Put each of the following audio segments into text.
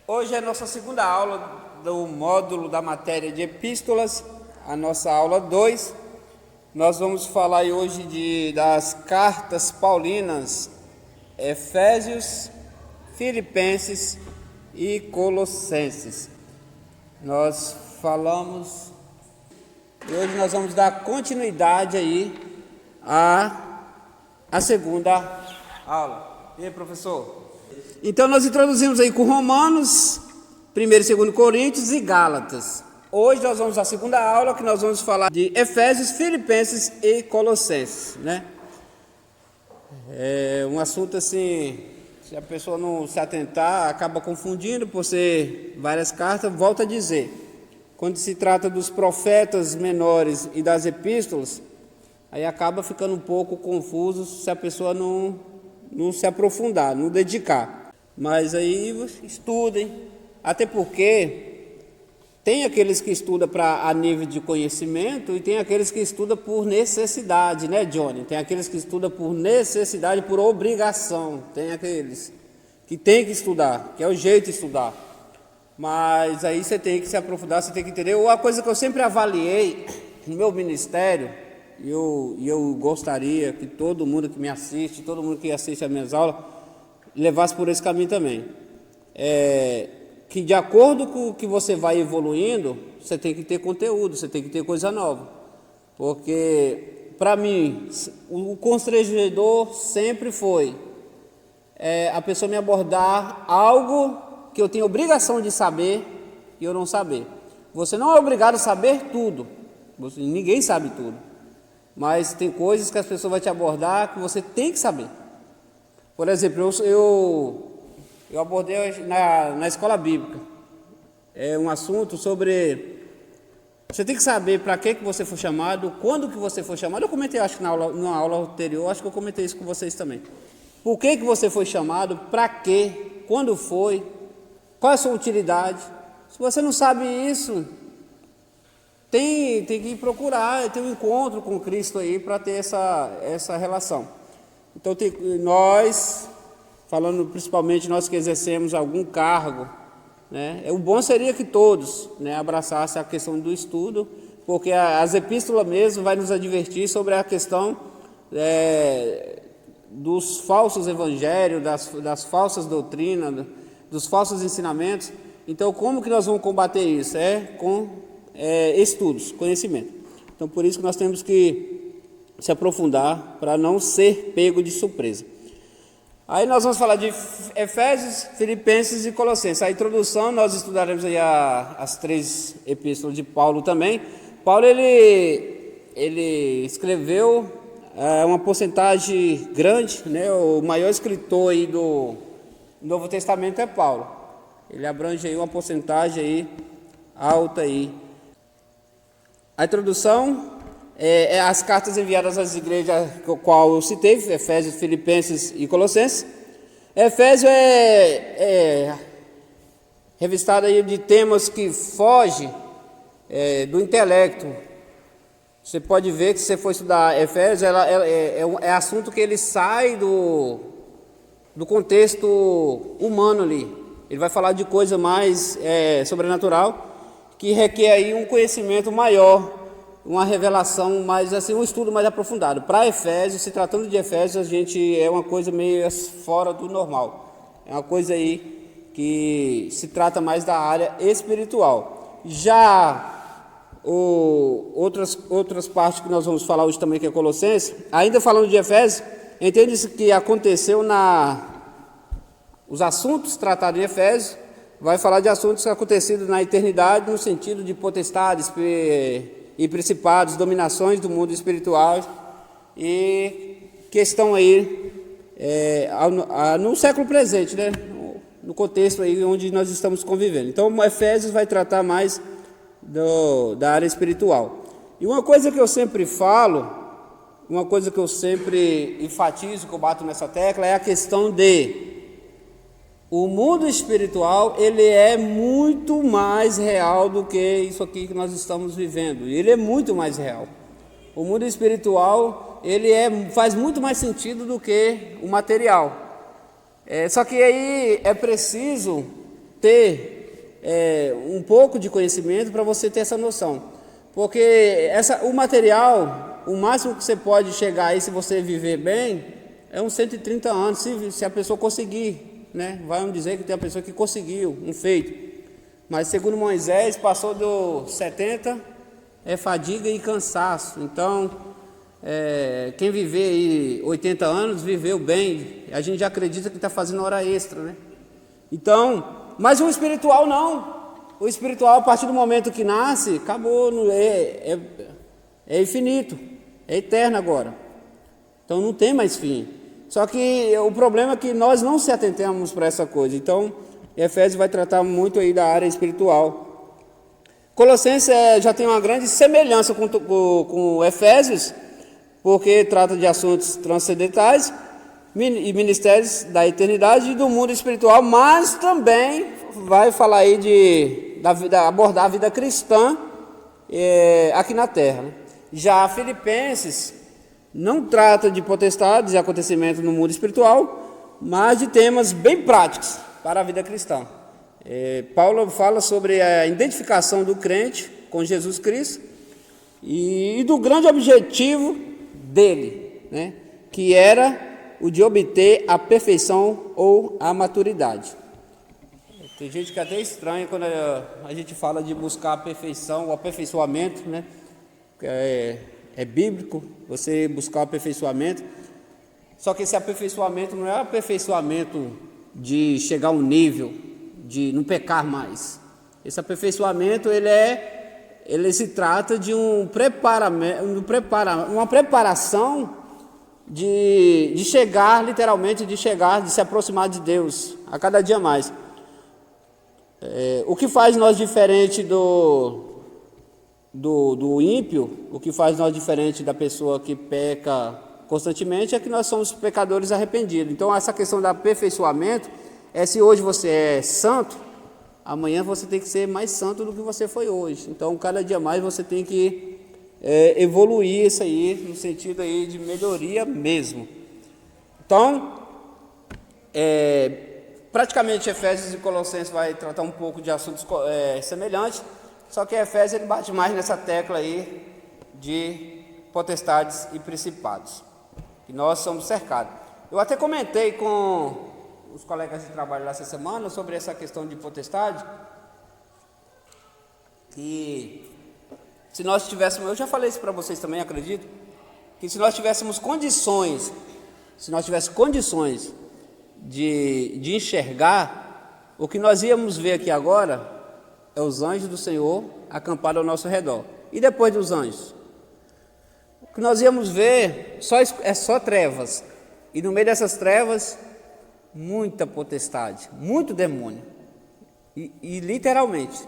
Hoje é a nossa segunda aula do módulo da matéria de epístolas, a nossa aula 2. Nós vamos falar hoje das cartas paulinas, Efésios, Filipenses e Colossenses. Nós falamos e hoje nós vamos dar continuidade aí à segunda aula. E aí, professor? Então nós introduzimos aí com Romanos, 1º e 2º Coríntios e Gálatas. Hoje nós vamos à segunda aula, que nós vamos falar de Efésios, Filipenses e Colossenses, né? É um assunto assim, se a pessoa não se atentar, acaba confundindo por ser várias cartas. Volto a dizer, quando se trata dos profetas menores e das epístolas, aí acaba ficando um pouco confuso se a pessoa não se aprofundar, não dedicar. Mas aí estudem, até porque tem aqueles que estudam a nível de conhecimento e tem aqueles que estudam por necessidade, né, Johnny? Tem aqueles que estudam por necessidade, por obrigação. Tem aqueles que tem que estudar, que é o jeito de estudar. Mas aí você tem que se aprofundar, você tem que entender. Uma coisa que eu sempre avaliei no meu ministério, e eu gostaria que todo mundo que me assiste, todo mundo que assiste às minhas aulas, levasse por esse caminho também. Que de acordo com o que você vai evoluindo, você tem que ter conteúdo, você tem que ter coisa nova. Porque, para mim, o constrangedor sempre foi a pessoa me abordar algo que eu tenho obrigação de saber e eu não saber. Você não é obrigado a saber tudo, ninguém sabe tudo. Mas tem coisas que as pessoas vão te abordar que você tem que saber. Por exemplo, eu abordei na escola bíblica um assunto sobre... Você tem que saber para que você foi chamado, quando que você foi chamado. Eu comentei, acho que numa aula anterior, acho que eu comentei isso com vocês também. Por que você foi chamado, para quê, quando foi, qual é a sua utilidade. Se você não sabe isso, tem que procurar, ter um encontro com Cristo aí para ter essa relação. Então, nós, falando principalmente nós que exercemos algum cargo, né, o bom seria que todos, né, abraçassem a questão do estudo, porque as epístolas mesmo vai nos advertir sobre a questão dos falsos evangelhos, das falsas doutrinas, dos falsos ensinamentos. Então, como que nós vamos combater isso? Com estudos, conhecimento. Então, por isso que nós temos que se aprofundar para não ser pego de surpresa. Aí nós vamos falar de Efésios, Filipenses e Colossenses. A introdução, nós estudaremos aí as 3 epístolas de Paulo também. Paulo, ele escreveu uma porcentagem grande, né? O maior escritor aí do Novo Testamento é Paulo. Ele abrange aí uma porcentagem aí alta aí. A introdução as cartas enviadas às igrejas qual eu citei, Efésios, Filipenses e Colossenses. Efésios é revistado aí de temas que fogem do intelecto. Você pode ver que se você for estudar Efésios, é assunto que ele sai do contexto humano ali. Ele vai falar de coisa mais sobrenatural, que requer aí um conhecimento maior, uma revelação mais assim, um estudo mais aprofundado. Para Efésios, se tratando de Efésios, a gente é uma coisa meio fora do normal. É uma coisa aí que se trata mais da área espiritual. Já outras partes que nós vamos falar hoje também, que é Colossenses, ainda falando de Efésios, entende-se que aconteceu os assuntos tratados em Efésios, vai falar de assuntos que acontecidos na eternidade, no sentido de potestades e principados, dominações do mundo espiritual e questão aí no século presente, né? No contexto aí onde nós estamos convivendo. Então, o Efésios vai tratar mais da área espiritual. E uma coisa que eu sempre falo, uma coisa que eu sempre enfatizo, que eu bato nessa tecla, é a questão o mundo espiritual, ele é muito mais real do que isso aqui que nós estamos vivendo. Ele é muito mais real. O mundo espiritual, ele faz muito mais sentido do que o material. Só que aí é preciso ter um pouco de conhecimento para você ter essa noção. Porque o material, o máximo que você pode chegar aí, se você viver bem, é uns 130 anos, se a pessoa conseguir, né? Vamos dizer que tem a pessoa que conseguiu um feito. Mas segundo Moisés, passou dos 70, é fadiga e cansaço. Então, quem viver aí 80 anos, viveu bem. A gente já acredita que está fazendo hora extra, né? Então, mas o espiritual não. O espiritual, a partir do momento que nasce, acabou, é infinito, é eterno agora. Então não tem mais fim. Só que o problema é que nós não se atentamos para essa coisa. Então, Efésios vai tratar muito aí da área espiritual. Colossenses já tem uma grande semelhança com Efésios, porque trata de assuntos transcendentais e ministérios da eternidade e do mundo espiritual, mas também vai falar aí abordar a vida cristã aqui na Terra. Já Filipenses não trata de potestades e acontecimentos no mundo espiritual, mas de temas bem práticos para a vida cristã. Paulo fala sobre a identificação do crente com Jesus Cristo e do grande objetivo dele, né, que era o de obter a perfeição ou a maturidade. Tem gente que até estranha quando a gente fala de buscar a perfeição, o aperfeiçoamento, né? É bíblico você buscar o aperfeiçoamento. Só que esse aperfeiçoamento não é aperfeiçoamento de chegar a um nível de não pecar mais. Esse aperfeiçoamento ele se trata de uma preparação de chegar, literalmente, de se aproximar de Deus a cada dia mais. O que faz nós diferente do ímpio, o que faz nós diferente da pessoa que peca constantemente é que nós somos pecadores arrependidos. Então essa questão do aperfeiçoamento se hoje você é santo, amanhã você tem que ser mais santo do que você foi hoje. Então cada dia mais você tem que evoluir isso aí, no sentido aí de melhoria mesmo. Então, praticamente Efésios e Colossenses vai tratar um pouco de assuntos semelhantes, só que Efésios ele bate mais nessa tecla aí de potestades e principados, que nós somos cercados. Eu até comentei com os colegas de trabalho lá essa semana sobre essa questão de potestade, que se nós tivéssemos, eu já falei isso para vocês também, acredito, que se nós tivéssemos condições de enxergar, o que nós íamos ver aqui agora é os anjos do Senhor acampados ao nosso redor. E depois dos anjos? O que nós íamos ver é só trevas. E no meio dessas trevas, muita potestade, muito demônio. E literalmente,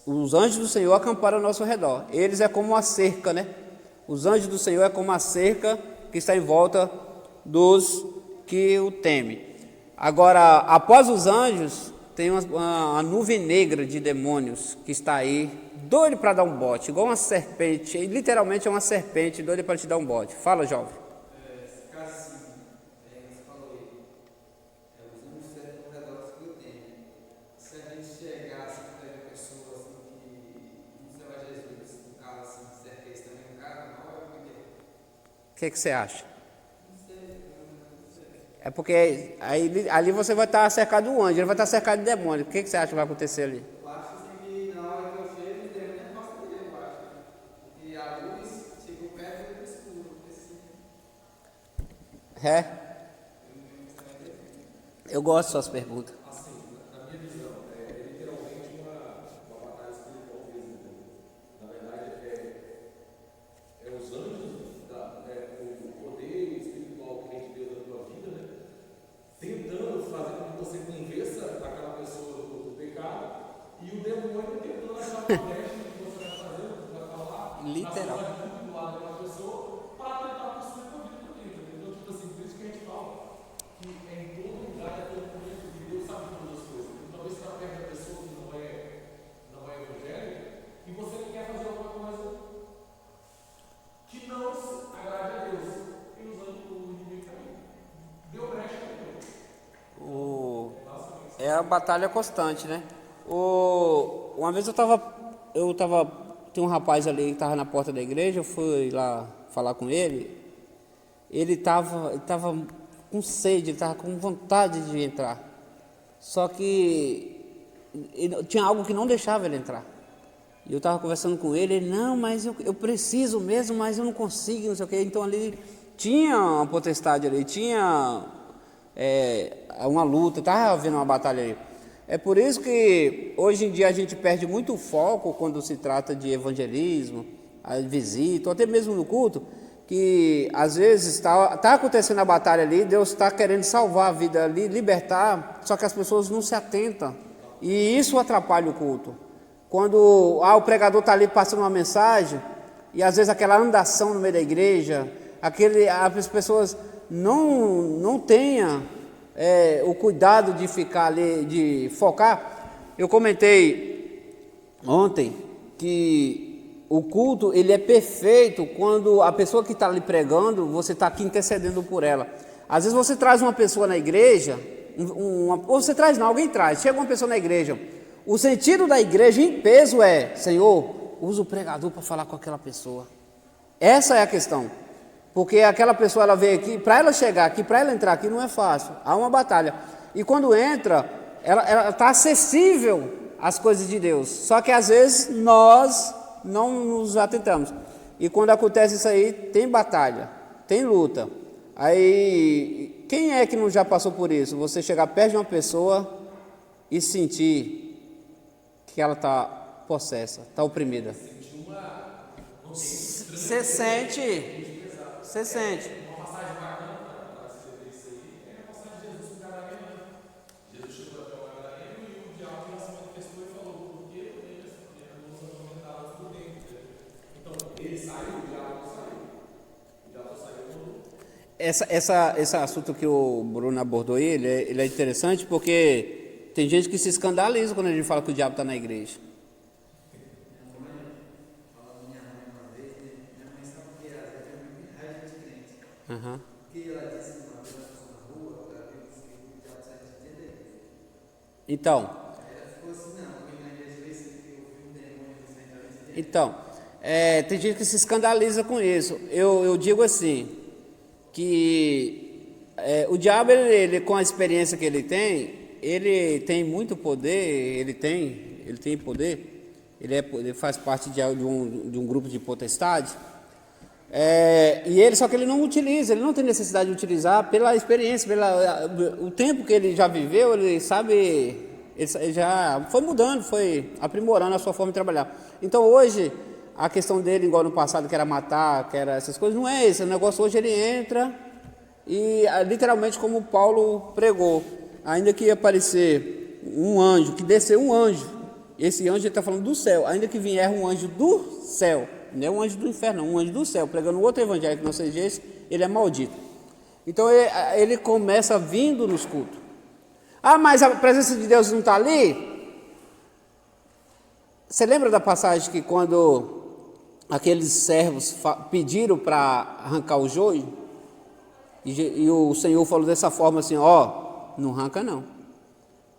os anjos do Senhor acamparam ao nosso redor. Eles é como uma cerca, né? Os anjos do Senhor é como uma cerca que está em volta dos que o temem. Agora, após os anjos, tem uma nuvem negra de demônios que está aí, doido para dar um bote, igual uma serpente, literalmente é uma serpente doida para te dar um bote. Fala, jovem. O que você acha? É porque ali você vai estar cercado de um anjo, ele vai estar cercado de demônio. O que você acha que vai acontecer ali? Eu acho que na hora que eu chego, o demônio não gosta dele, eu acho. E a luz chegou perto do escuro. Eu gosto das suas perguntas. Assim, na minha visão, é literalmente uma batalha espiritual mesmo. Na verdade, os anjos, o poder espiritual que vem de Deus na tua vida, né? Tentando fazer com que você convença aquela pessoa do pecado, e o demônio tentando achar uma brecha no que você vai fazer, vai falar, Literal. do lado daquela pessoa, para tentar construir a tua vida também. Então, tipo assim, por isso que a gente fala que em todo lugar é todo momento que Deus sabe todas as coisas. Então, talvez você está perto da pessoa que não é evangélica, e você quer fazer alguma coisa que não agrade a Deus. E usando o inimigo também. Deu brecha também. É a batalha constante, né? Uma vez tem um rapaz ali que estava na porta da igreja, eu fui lá falar com ele. Ele estava com sede, ele estava com vontade de entrar. Só que tinha algo que não deixava ele entrar. E eu estava conversando com ele, não, mas eu preciso mesmo, mas eu não consigo, não sei o quê. Então ali tinha uma potestade ali, tinha uma luta, estava havendo uma batalha ali. É por isso que hoje em dia a gente perde muito foco quando se trata de evangelismo, a visita, ou até mesmo no culto, que às vezes está acontecendo a batalha ali, Deus está querendo salvar a vida ali, libertar, só que as pessoas não se atentam. E isso atrapalha o culto. Quando o pregador está ali passando uma mensagem, e às vezes aquela andação no meio da igreja, as pessoas não tenham o cuidado de ficar ali, de focar. Eu comentei ontem que o culto ele é perfeito quando a pessoa que está ali pregando, você está aqui intercedendo por ela. Às vezes você traz uma pessoa na igreja, ou você traz não, alguém traz, chega uma pessoa na igreja, o sentido da igreja em peso é, Senhor, usa o pregador para falar com aquela pessoa. Essa é a questão. Porque aquela pessoa, ela veio aqui, para ela chegar aqui, para ela entrar aqui, não é fácil. Há uma batalha. E quando entra, ela está acessível às coisas de Deus. Só que às vezes nós não nos atentamos. E quando acontece isso aí, tem batalha, tem luta. Aí, quem é que não já passou por isso? Você chegar perto de uma pessoa e sentir que ela está possessa, está oprimida. Você sente. Você sente. Uma passagem bacana para se ver isso aí é a passagem de Jesus com Gadareno. Jesus chegou até o Gadareno e o diabo se manifestou e falou: por que eles nos atormentaram por dentro? Então, ele saiu, o diabo não saiu. O diabo saiu. Esse assunto que o Bruno abordou aí, ele é interessante porque tem gente que se escandaliza quando a gente fala que o diabo está na igreja. Uhum. Então, tem gente que se escandaliza com isso. Eu digo assim, que o diabo, ele, com a experiência que ele tem muito poder, ele tem poder, ele faz parte de um grupo de potestade. Só que ele não utiliza, ele não tem necessidade de utilizar pela experiência, o tempo que ele já viveu, ele sabe, ele já foi mudando, foi aprimorando a sua forma de trabalhar. Então hoje, a questão dele, igual no passado, que era matar, que era essas coisas, não é esse, o negócio hoje ele entra e literalmente como Paulo pregou, ainda que ia aparecer um anjo, que descer um anjo, esse anjo ele está falando do céu, ainda que vier um anjo do céu, não é um anjo do inferno, um anjo do céu, pregando outro evangelho que não seja esse, ele é maldito. Então ele começa vindo nos cultos. Ah, mas a presença de Deus não está ali? Você lembra da passagem que quando aqueles servos pediram para arrancar o joio, e o Senhor falou dessa forma assim, não arranca não,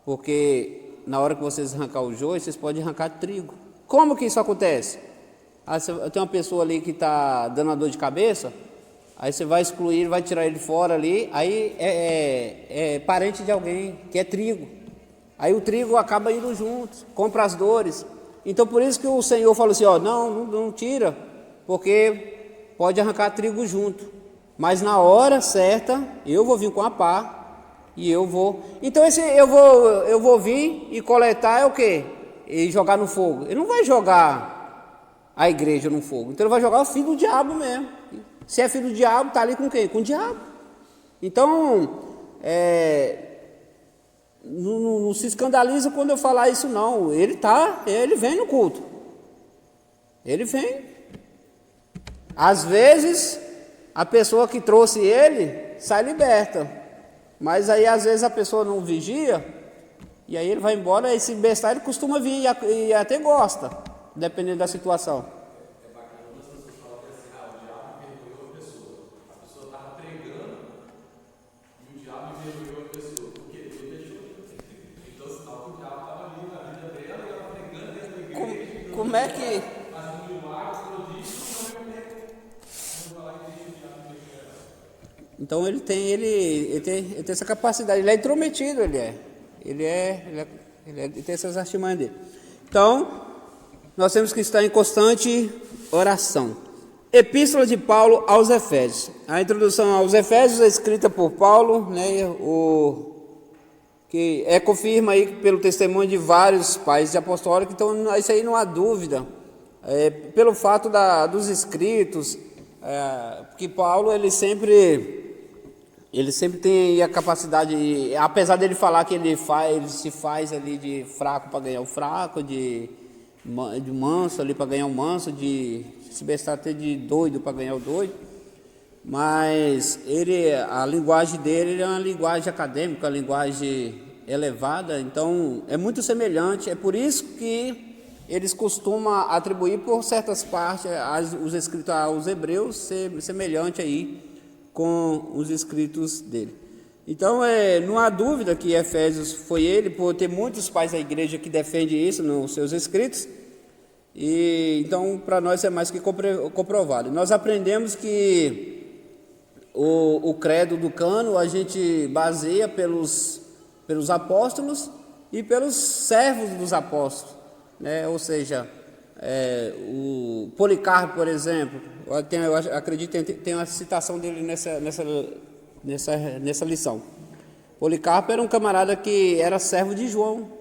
porque na hora que vocês arrancar o joio, vocês podem arrancar trigo. Como que isso acontece? Tem uma pessoa ali que está dando uma dor de cabeça, aí você vai excluir, vai tirar ele fora ali, aí é parente de alguém, que é trigo. Aí o trigo acaba indo junto, compra as dores. Então por isso que o Senhor falou assim, não tira, porque pode arrancar trigo junto. Mas na hora certa, eu vou vir com a pá, e eu vou... Então eu vou vir e coletar é o quê? E jogar no fogo. Ele não vai jogar a igreja no fogo. Então ele vai jogar o filho do diabo mesmo. Se é filho do diabo, está ali com quem? Com o diabo. Então, não se escandaliza quando eu falar isso não. Ele vem no culto. Ele vem. Às vezes, a pessoa que trouxe ele sai liberta. Mas aí às vezes a pessoa não vigia, e aí ele vai embora, esse bestar ele costuma vir e até gosta, dependendo da situação. É bacana quando as pessoas falam que assim, o diabo envergonhou a pessoa. A pessoa estava pregando e o diabo envergonhou a pessoa. Por quê? Porque ele deixou. Então, como é que... Então ele tem essa capacidade, ele é intrometido, ele tem essas artimanhas dele. Então, nós temos que estar em constante oração. Epístola de Paulo aos Efésios. A introdução aos Efésios é escrita por Paulo, né, que confirma aí pelo testemunho de vários pais apostólicos. Então, isso aí não há dúvida, pelo fato dos escritos, que Paulo ele sempre tem a capacidade, apesar dele falar que ele se faz ali de fraco para ganhar o fraco, de manso ali para ganhar o manso, de se bestar até de doido para ganhar o doido, mas a linguagem dele é uma linguagem acadêmica, uma linguagem elevada, então é muito semelhante, é por isso que eles costumam atribuir por certas partes os escritos aos hebreus ser semelhante aí com os escritos dele. Então, não há dúvida que Efésios foi ele, por ter muitos pais da igreja que defendem isso nos seus escritos, e então para nós é mais que comprovado. Nós aprendemos que o credo do Cano a gente baseia pelos apóstolos e pelos servos dos apóstolos, né? Ou seja, o Policarpo, por exemplo, eu acredito que tem uma citação dele nessa lição. Policarpo era um camarada que era servo de João,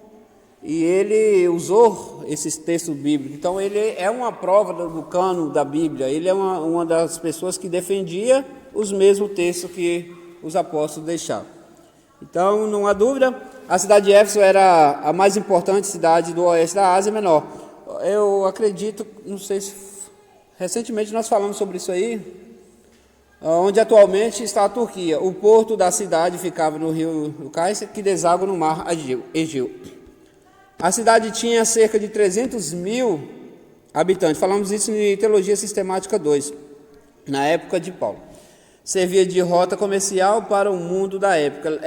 e ele usou esses textos bíblicos. Então ele é uma prova do cânon da Bíblia, ele é uma das pessoas que defendia os mesmos textos que os apóstolos deixaram. Então não há dúvida, a cidade de Éfeso era a mais importante cidade do oeste da Ásia Menor. Eu acredito, não sei se recentemente nós falamos sobre isso aí, onde atualmente está a Turquia. O porto da cidade ficava no rio Cáucaso, que deságua no mar Egeu. A cidade tinha cerca de 300 mil habitantes. Falamos isso em Teologia Sistemática 2, na época de Paulo. Servia de rota comercial para o mundo da época.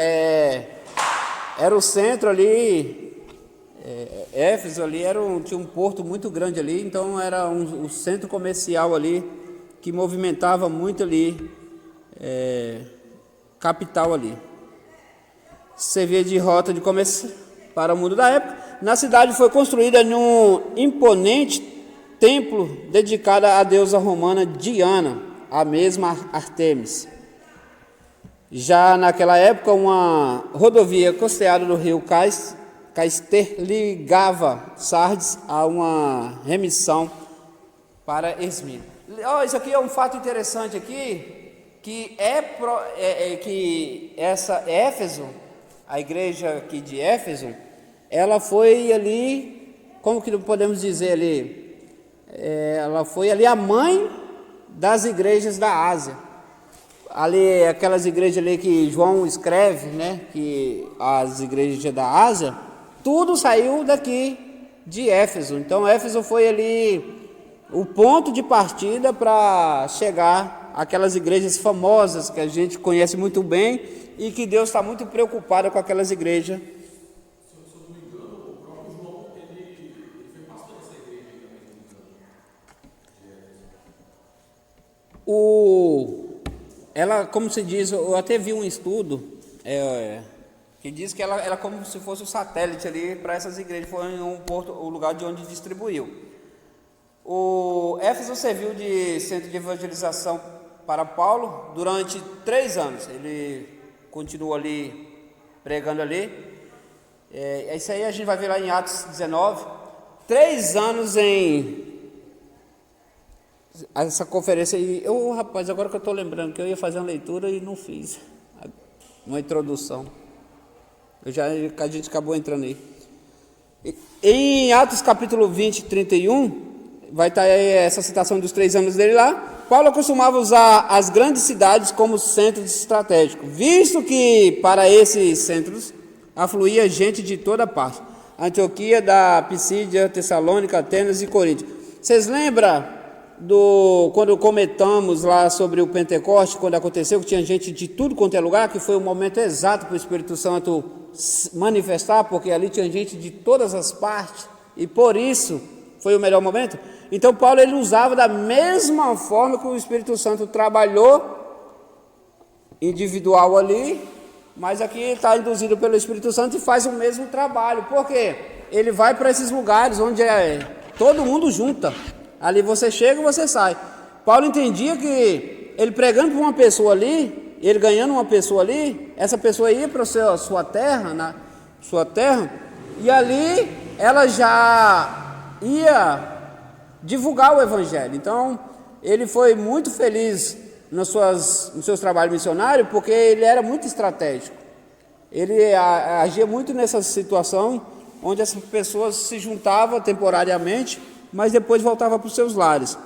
Era o centro ali, Éfeso ali tinha um porto muito grande ali, então era um centro comercial ali, que movimentava muito ali, capital ali. Servia de rota de comércio para o mundo da época. Na cidade foi construída um imponente templo dedicado à deusa romana Diana, a mesma Ártemis. Já naquela época, uma rodovia costeada do rio Caister ligava Sardes a uma remissão para Esmirna. Isso aqui é um fato interessante aqui, que essa Éfeso, a igreja aqui de Éfeso, ela foi ali, como que podemos dizer ali, ela foi ali a mãe das igrejas da Ásia. Ali, aquelas igrejas ali que João escreve, né, que as igrejas da Ásia, tudo saiu daqui de Éfeso. Então, Éfeso foi ali o ponto de partida para chegar àquelas igrejas famosas que a gente conhece muito bem e que Deus está muito preocupado com aquelas igrejas. Ela, como se diz, eu até vi um estudo que diz que ela é como se fosse um satélite ali para essas igrejas, foi o lugar de onde distribuiu. O Éfeso serviu de centro de evangelização para Paulo durante 3 anos. Ele continuou ali pregando ali. Isso aí a gente vai ver lá em Atos 19. 3 anos em essa conferência aí. Rapaz, agora que eu estou lembrando que eu ia fazer uma leitura e não fiz uma introdução. A gente acabou entrando aí. Em Atos capítulo 20, 31, vai estar aí essa citação dos 3 anos dele lá. Paulo costumava usar as grandes cidades como centros estratégicos, visto que para esses centros afluía gente de toda parte. Antioquia, da Pisídia, Tessalônica, Atenas e Corinto. Vocês lembram quando comentamos lá sobre o Pentecoste, quando aconteceu, que tinha gente de tudo quanto é lugar, que foi o momento exato para o Espírito Santo manifestar, porque ali tinha gente de todas as partes, e por isso foi o melhor momento? Então Paulo ele usava da mesma forma que o Espírito Santo trabalhou individual ali, mas aqui ele está induzido pelo Espírito Santo e faz o mesmo trabalho. Por quê? Ele vai para esses lugares onde todo mundo junta. Ali você chega e você sai. Paulo entendia que ele pregando para uma pessoa ali, ele ganhando uma pessoa ali, essa pessoa ia para a sua terra, e ali ela já ia divulgar o Evangelho. Então, ele foi muito feliz nos seus trabalhos missionários, porque ele era muito estratégico. Ele agia muito nessa situação, onde essas pessoas se juntavam temporariamente, mas depois voltavam para os seus lares.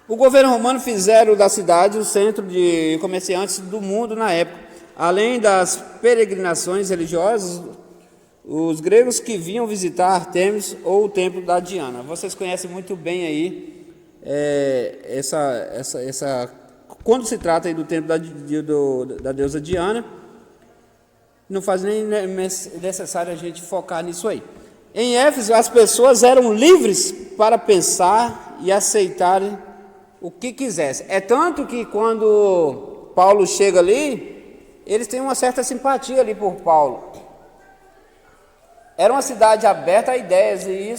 O governo romano fizeram da cidade o centro de comerciantes do mundo na época. Além das peregrinações religiosas, os gregos que vinham visitar Artemis ou o templo da Diana. Vocês conhecem muito bem aí quando se trata aí do templo da deusa Diana, não faz nem necessário a gente focar nisso aí. Em Éfeso, as pessoas eram livres para pensar e aceitarem o que quisessem. É tanto que quando Paulo chega ali, eles têm uma certa simpatia ali por Paulo. Era uma cidade aberta a ideias, e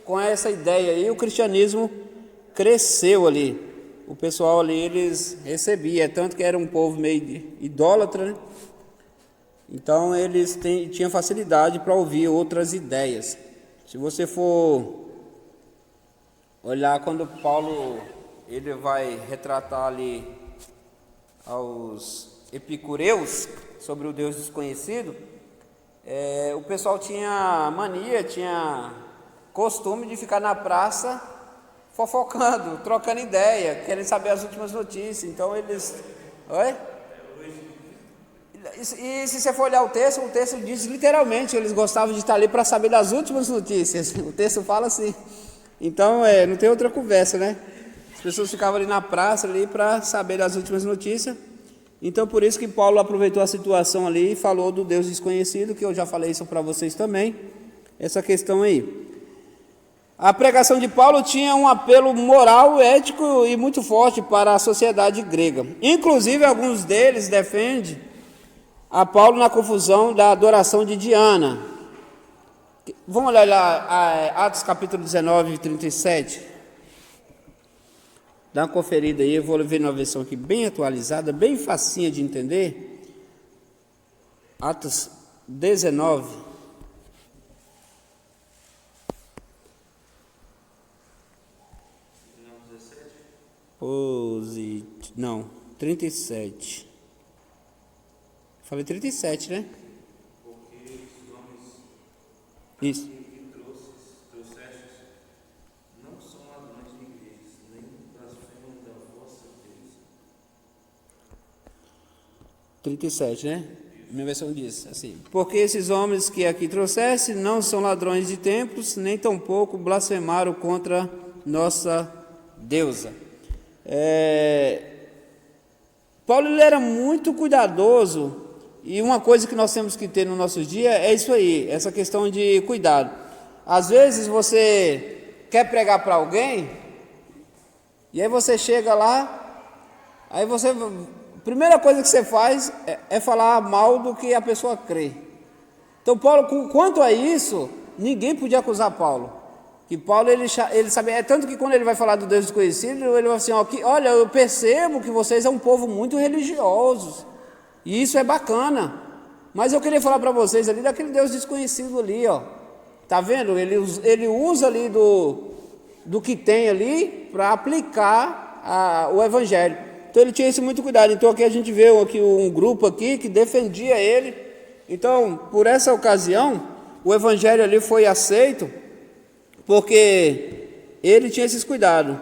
com essa ideia aí, o cristianismo cresceu ali. O pessoal ali, eles recebiam, tanto que era um povo meio idólatra, né? Então, eles tinham facilidade para ouvir outras ideias. Se você for olhar quando Paulo ele vai retratar ali aos epicureus sobre o Deus desconhecido, o pessoal tinha mania, tinha costume de ficar na praça fofocando, trocando ideia, querendo saber as últimas notícias. Então eles... Oi? E se você for olhar o texto diz literalmente que eles gostavam de estar ali para saber das últimas notícias. O texto fala assim. Então, não tem outra conversa, né? As pessoas ficavam ali na praça ali para saber das últimas notícias. Então, por isso que Paulo aproveitou a situação ali e falou do Deus desconhecido, que eu já falei isso para vocês também, essa questão aí. A pregação de Paulo tinha um apelo moral, ético e muito forte para a sociedade grega. Inclusive, alguns deles defendem a Paulo na confusão da adoração de Diana. Vamos olhar lá, Atos capítulo 19, 37. Dá uma conferida aí, eu vou ver numa versão aqui bem atualizada, bem facinha de entender. Atos 19. Não, 37. Falei 37, né? Porque os nomes Isso. que trouxestes não são ladrões de igrejas, nem blasfemam da vossa Deus. 37, né? Minha versão diz assim: porque esses homens que aqui trouxeste não são ladrões de templos, nem tampouco blasfemaram contra nossa deusa. Paulo ele era muito cuidadoso, e uma coisa que nós temos que ter no nosso dia é isso aí, essa questão de cuidado. Às vezes você quer pregar para alguém, e aí você chega lá, aí você, a primeira coisa que você faz é falar mal do que a pessoa crê. Então Paulo, quanto a isso, ninguém podia acusar Paulo. Que Paulo ele sabia, é tanto que quando ele vai falar do Deus desconhecido, ele vai assim, olha, eu percebo que vocês é um povo muito religioso, e isso é bacana, mas eu queria falar para vocês ali daquele Deus desconhecido ali, ó. Tá vendo? Ele usa ali do que tem ali para aplicar o Evangelho. Então ele tinha esse muito cuidado. Então aqui a gente vê aqui um grupo aqui que defendia ele. Então, por essa ocasião, o Evangelho ali foi aceito, porque ele tinha esses cuidados.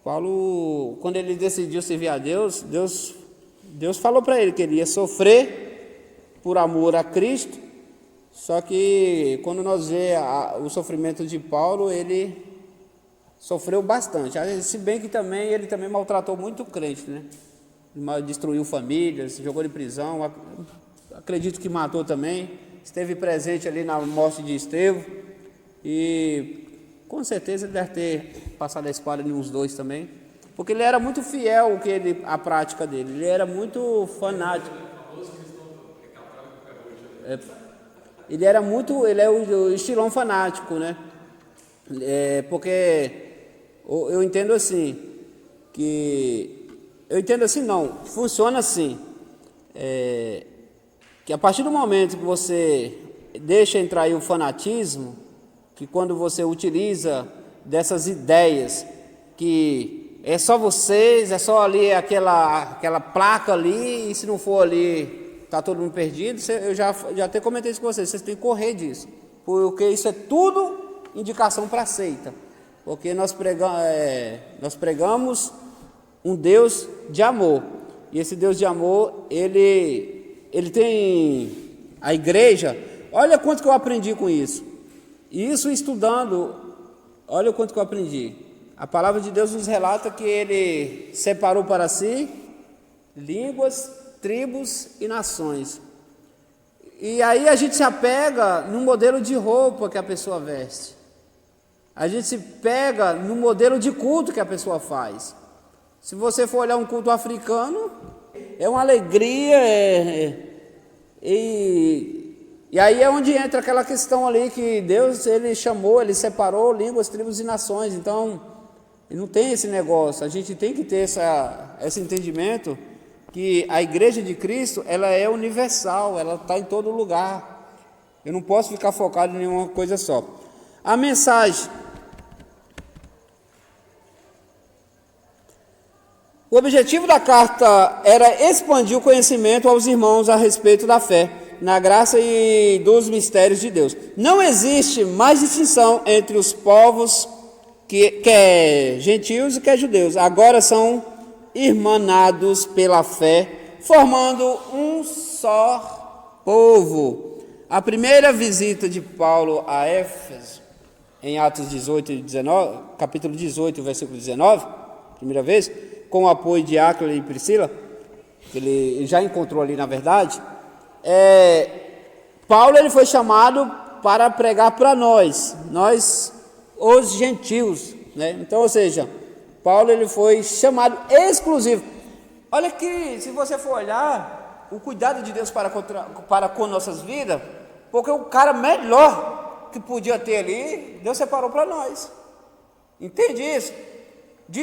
Paulo, quando ele decidiu servir a Deus falou para ele que ele ia sofrer por amor a Cristo. Só que quando nós vemos o sofrimento de Paulo, ele sofreu bastante. Se bem que ele também maltratou muito o crente, né? Destruiu famílias, jogou em prisão, acredito que matou também. Esteve presente ali na morte de Estevão. E com certeza ele deve ter passado a espada em uns 2 também, porque ele era muito fiel à prática dele, ele era muito fanático. Ele é o estilão fanático, né? Porque eu entendo assim, não, funciona assim, que a partir do momento que você deixa entrar aí o fanatismo, que quando você utiliza dessas ideias, que é só vocês, é só ali aquela placa ali, e se não for ali, está todo mundo perdido, eu já até comentei isso com vocês têm que correr disso, porque isso é tudo indicação para a seita, porque nós pregamos um Deus de amor, e esse Deus de amor, ele tem a igreja. Olha quanto que eu aprendi com isso, e isso estudando, olha o quanto que eu aprendi. A palavra de Deus nos relata que ele separou para si línguas, tribos e nações. E aí a gente se apega no modelo de roupa que a pessoa veste. A gente se pega no modelo de culto que a pessoa faz. Se você for olhar um culto africano, é uma alegria, e aí é onde entra aquela questão ali que Deus, ele chamou, ele separou línguas, tribos e nações. Então, não tem esse negócio. A gente tem que ter esse entendimento que a igreja de Cristo, ela é universal, ela está em todo lugar. Eu não posso ficar focado em nenhuma coisa só. A mensagem. O objetivo da carta era expandir o conhecimento aos irmãos a respeito da fé, na graça e dos mistérios de Deus. Não existe mais distinção entre os povos que é gentios e que é judeus. Agora são irmanados pela fé, formando um só povo. A primeira visita de Paulo a Éfeso, em Atos 18 e 19, capítulo 18, versículo 19, primeira vez, com o apoio de Áquila e Priscila, que ele já encontrou ali na verdade, Paulo ele foi chamado para pregar para nós os gentios, né? Então, ou seja, Paulo ele foi chamado exclusivo. Olha que, se você for olhar, o cuidado de Deus para com nossas vidas, porque o cara melhor que podia ter ali, Deus separou para nós. Entende isso?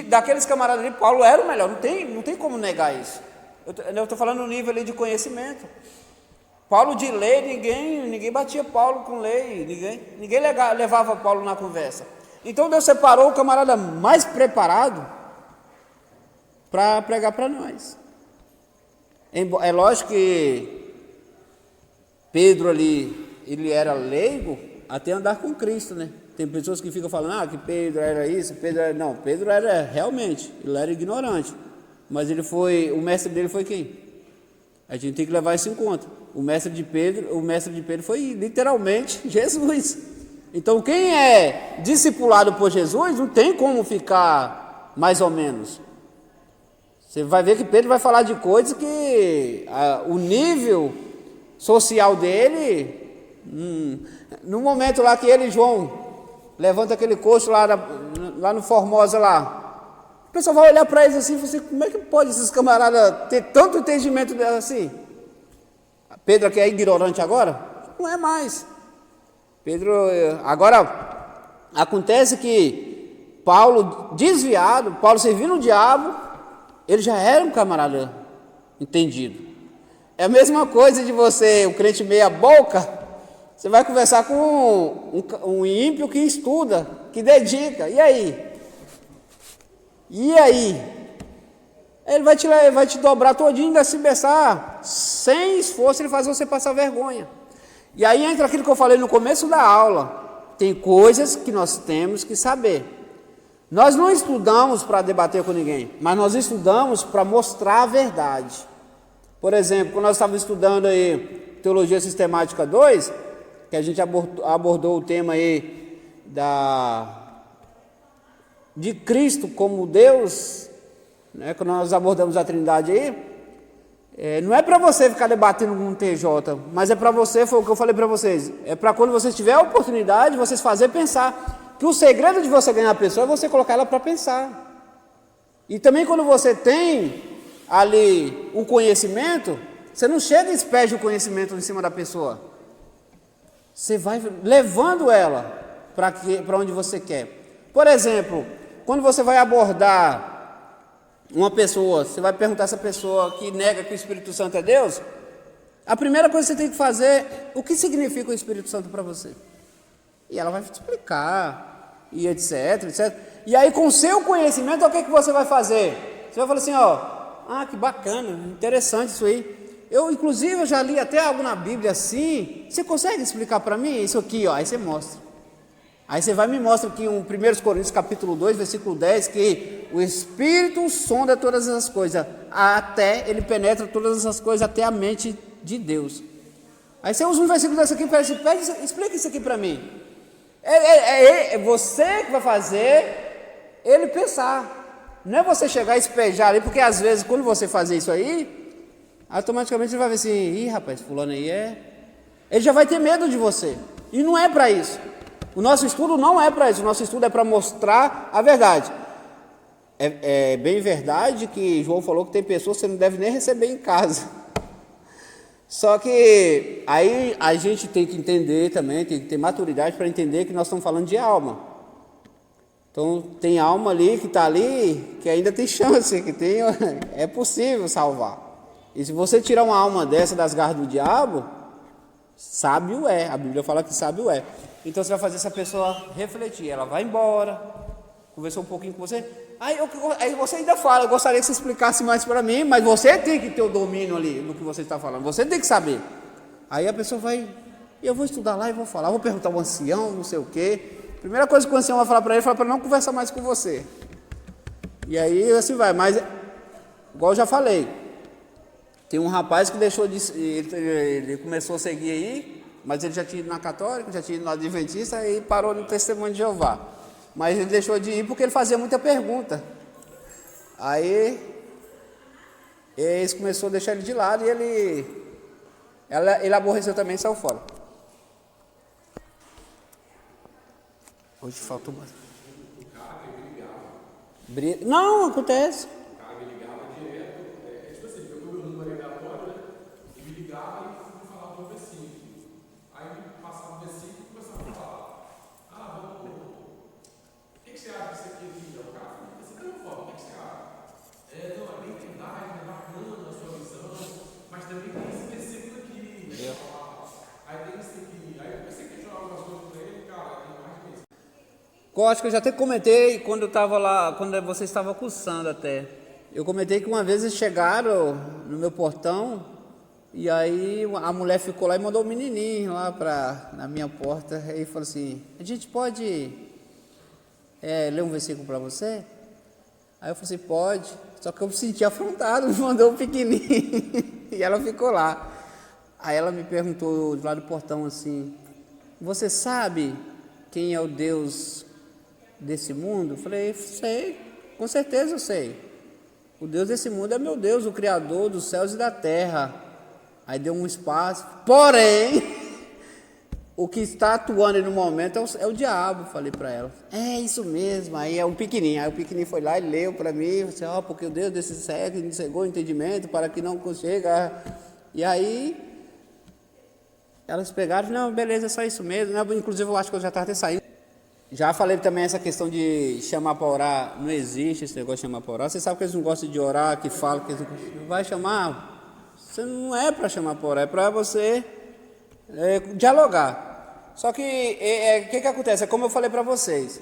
Daqueles camaradas ali, Paulo era o melhor, não tem como negar isso. Eu estou falando no nível ali de conhecimento. Paulo de lei, ninguém batia Paulo com lei, ninguém levava Paulo na conversa. Então Deus separou o camarada mais preparado para pregar para nós. É lógico que Pedro ali, ele era leigo até andar com Cristo, né? Tem pessoas que ficam falando, que Pedro era isso, Não, Pedro era realmente, ele era ignorante. Mas o mestre dele foi quem? A gente tem que levar isso em conta. O mestre de Pedro foi literalmente Jesus. Então quem é discipulado por Jesus não tem como ficar mais ou menos. Você vai ver que Pedro vai falar de coisas que o nível social dele, no momento lá que ele e João levanta aquele coxo lá no Formosa lá, o pessoal vai olhar para eles assim e fala assim, como é que pode esses camaradas ter tanto entendimento assim? Pedro que é ignorante agora? Não é mais. Pedro, agora, acontece que Paulo, desviado, Paulo servindo o diabo, ele já era um camarada entendido. É a mesma coisa de você, um crente meia boca, você vai conversar com um ímpio que estuda, que dedica, e aí? Ele vai te dobrar todinho, ainda se besar, sem esforço, ele faz você passar vergonha. E aí entra aquilo que eu falei no começo da aula, tem coisas que nós temos que saber. Nós não estudamos para debater com ninguém, mas nós estudamos para mostrar a verdade. Por exemplo, quando nós estávamos estudando aí Teologia Sistemática 2, que a gente abordou o tema aí de Cristo como Deus, né, quando nós abordamos a Trindade aí, Não é para você ficar debatendo com um TJ, mas é para você, foi o que eu falei para vocês, é para quando você tiver a oportunidade, vocês fazer pensar, que o segredo de você ganhar a pessoa é você colocar ela para pensar. E também quando você tem ali o conhecimento, você não chega e despeja o conhecimento em cima da pessoa. Você vai levando ela para onde você quer. Por exemplo, quando você vai abordar uma pessoa, você vai perguntar a essa pessoa que nega que o Espírito Santo é Deus, a primeira coisa que você tem que fazer é o que significa o Espírito Santo para você. E ela vai te explicar, e etc, etc. E aí com o seu conhecimento, o que você vai fazer? Você vai falar assim, ó, que bacana, interessante isso aí. Inclusive, eu já li até algo na Bíblia assim, você consegue explicar para mim isso aqui, ó? Aí você mostra. Aí você vai e me mostra aqui em 1 Coríntios capítulo 2, versículo 10, que o Espírito sonda todas as coisas, ele penetra todas as coisas até a mente de Deus. Aí você usa um versículo desse aqui e fala assim, explica isso aqui para mim. É você que vai fazer ele pensar. Não é você chegar e espejar ali, porque às vezes quando você fazer isso aí, automaticamente você vai ver assim, rapaz, fulano aí ele já vai ter medo de você. E não é para isso. O nosso estudo não é para isso. O nosso estudo é para mostrar a verdade. É bem verdade que João falou que tem pessoas que você não deve nem receber em casa. Só que aí a gente tem que entender também, tem que ter maturidade para entender que nós estamos falando de alma. Então tem alma ali que está ali, que ainda tem chance, é possível salvar. E se você tirar uma alma dessa das garras do diabo, sábio é. A Bíblia fala que sábio é. Então você vai fazer essa pessoa refletir. Ela vai embora, conversou um pouquinho com você. Aí você ainda fala, eu gostaria que você explicasse mais para mim, mas você tem que ter o domínio ali no que você está falando. Você tem que saber. Aí a pessoa vai, eu vou estudar lá e vou falar, vou perguntar ao ancião, não sei o quê. Primeira coisa que o ancião vai falar para ele, fala para não conversar mais com você. E aí assim vai. Mas, igual eu já falei, tem um rapaz que deixou de... Ele começou a seguir aí, mas ele já tinha ido na católica, já tinha ido na adventista e parou no testemunho de Jeová. Mas ele deixou de ir porque ele fazia muita pergunta. Aí eles começou a deixar ele de lado e ele aborreceu também e saiu fora. Hoje faltou mais. Não, acontece. Eu acho que eu já até comentei quando eu estava lá, quando você estava cursando até. Eu comentei que uma vez eles chegaram no meu portão e aí a mulher ficou lá e mandou um menininho lá na minha porta e falou assim, a gente pode ler um versículo para você? Aí eu falei assim, pode. Só que eu me senti afrontado, me mandou um pequenininho e ela ficou lá. Aí ela me perguntou lá do portão assim, você sabe quem é o Deus desse mundo? Eu falei, sei, com certeza eu sei. O Deus desse mundo é meu Deus, o Criador dos céus e da terra. Aí deu um espaço, porém, o que está atuando no momento é o diabo, falei para ela. É isso mesmo, aí é um pequenininho. Aí o pequenininho foi lá e leu para mim, disse, porque o Deus desse século cegou o entendimento para que não consiga. E aí elas pegaram, não, beleza, é só isso mesmo. Inclusive eu acho que eu já estava até saindo. Já falei também essa questão de chamar para orar, não existe esse negócio de chamar para orar. Você sabe que eles não gostam de orar, que falam que eles não vai chamar. Você não é para chamar para orar, é para você dialogar. Só que o que acontece? É como eu falei para vocês.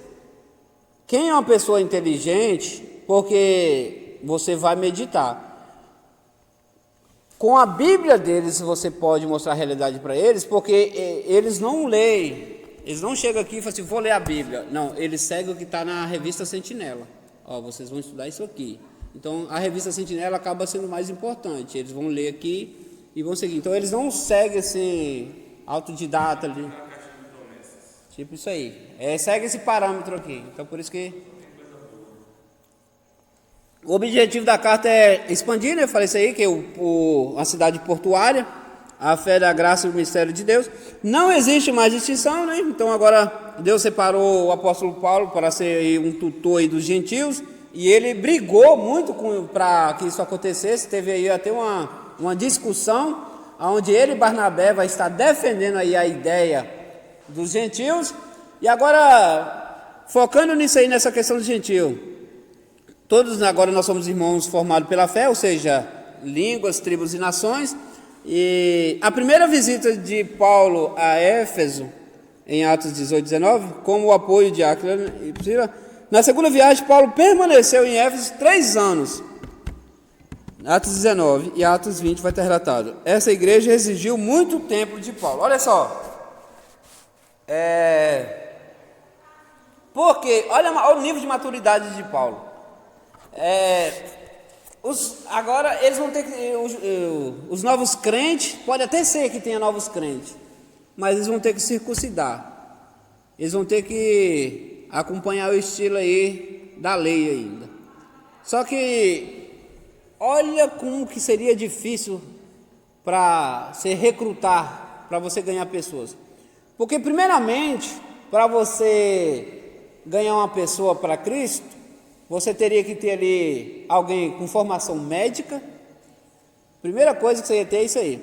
Quem é uma pessoa inteligente, porque você vai meditar. Com a Bíblia deles você pode mostrar a realidade para eles, porque eles não leem. Eles não chegam aqui e falam assim, vou ler a Bíblia. Não, eles seguem o que está na revista Sentinela. Vocês vão estudar isso aqui. Então, a revista Sentinela acaba sendo mais importante. Eles vão ler aqui e vão seguir. Então, eles não seguem assim, autodidata ali. Tipo isso aí. Segue esse parâmetro aqui. Então, por isso que... O objetivo da carta é expandir, né? Eu falei isso aí, que é a cidade portuária, a fé da graça e o mistério de Deus. Não existe mais distinção, né? Então agora Deus separou o apóstolo Paulo para ser aí um tutor aí dos gentios, e ele brigou muito para que isso acontecesse. Teve aí até uma discussão, onde ele e Barnabé vai estar defendendo aí a ideia dos gentios. E agora, focando nisso aí, nessa questão do gentio, todos agora nós somos irmãos formados pela fé, ou seja, línguas, tribos e nações. E a primeira visita de Paulo a Éfeso, em Atos 18, 19, como o apoio de Áquila e Priscila. Na segunda viagem, Paulo permaneceu em Éfeso 3 anos. Atos 19 e Atos 20 vai ter relatado. Essa igreja exigiu muito tempo de Paulo. Olha só. Porque, olha o nível de maturidade de Paulo. Agora eles vão ter que. Os novos crentes, pode até ser que tenha novos crentes, mas eles vão ter que circuncidar. Eles vão ter que acompanhar o estilo aí da lei ainda. Só que olha como que seria difícil para se recrutar, para você ganhar pessoas. Porque primeiramente, para você ganhar uma pessoa para Cristo, você teria que ter ali alguém com formação médica. Primeira coisa que você ia ter é isso aí.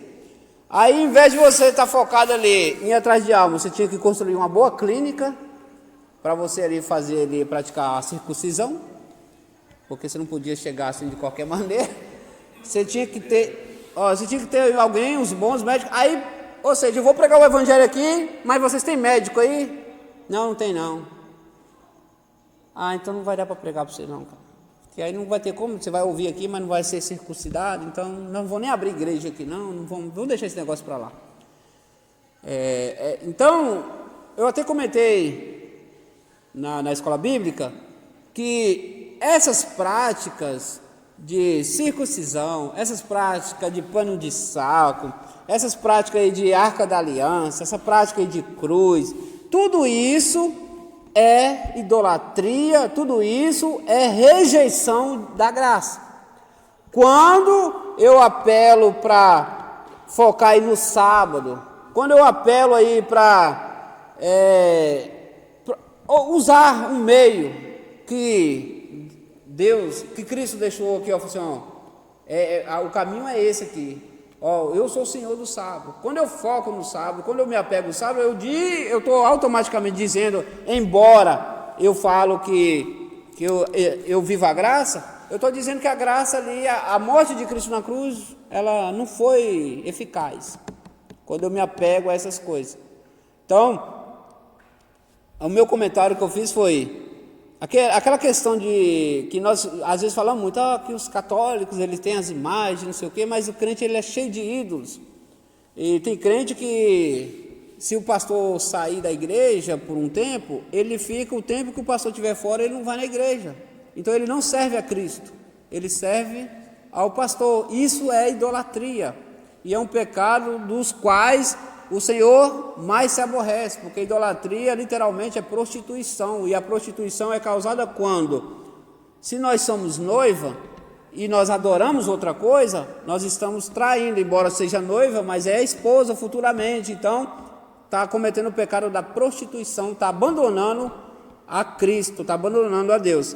Aí, em vez de você estar focado ali em ir atrás de alma, você tinha que construir uma boa clínica para você ali fazer ali, praticar a circuncisão, porque você não podia chegar assim de qualquer maneira. Você tinha que ter alguém, uns bons médicos. Aí, ou seja, eu vou pregar o evangelho aqui, mas vocês têm médico aí? Não, não tem não. Então não vai dar para pregar para você não, cara. Que aí não vai ter como, você vai ouvir aqui, mas não vai ser circuncidado. Então não vou nem abrir igreja aqui não vamos deixar esse negócio para lá. Então, eu até comentei na escola bíblica que essas práticas de circuncisão, essas práticas de pano de saco, essas práticas aí de arca da aliança, essa prática aí de cruz, tudo isso é idolatria, tudo isso é rejeição da graça. Quando eu apelo para focar aí no sábado, quando eu apelo aí para usar um meio que Cristo deixou aqui, assim, o caminho é esse aqui. Eu sou o Senhor do sábado. Quando eu foco no sábado, quando eu me apego no sábado, eu estou automaticamente dizendo, embora eu falo que eu vivo a graça, eu estou dizendo que a graça ali, a morte de Cristo na cruz, ela não foi eficaz, quando eu me apego a essas coisas. Então, o meu comentário que eu fiz foi aquela questão de que nós às vezes falamos muito, que os católicos eles têm as imagens, não sei o quê, mas o crente ele é cheio de ídolos. E tem crente que, se o pastor sair da igreja por um tempo, ele fica o tempo que o pastor estiver fora, ele não vai na igreja. Então ele não serve a Cristo, ele serve ao pastor. Isso é idolatria, e é um pecado dos quais o Senhor mais se aborrece, porque idolatria literalmente é prostituição, e a prostituição é causada quando, se nós somos noiva e nós adoramos outra coisa, nós estamos traindo, embora seja noiva, mas é esposa futuramente. Então está cometendo o pecado da prostituição, está abandonando a Cristo, está abandonando a Deus.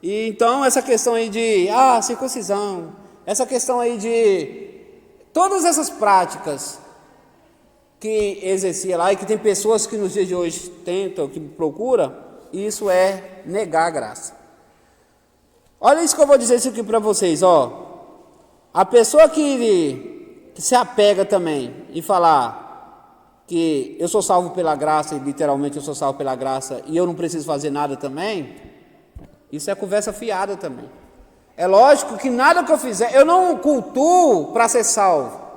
E então essa questão aí de circuncisão, essa questão aí de todas essas práticas que exercia lá, e que tem pessoas que nos dias de hoje tentam, que procuram, isso é negar a graça. Olha isso que eu vou dizer isso aqui para vocês, a pessoa que se apega também e falar que eu sou salvo pela graça, e literalmente eu sou salvo pela graça, e eu não preciso fazer nada também, isso é conversa fiada também. É lógico que nada que eu fizer, eu não cultuo para ser salvo.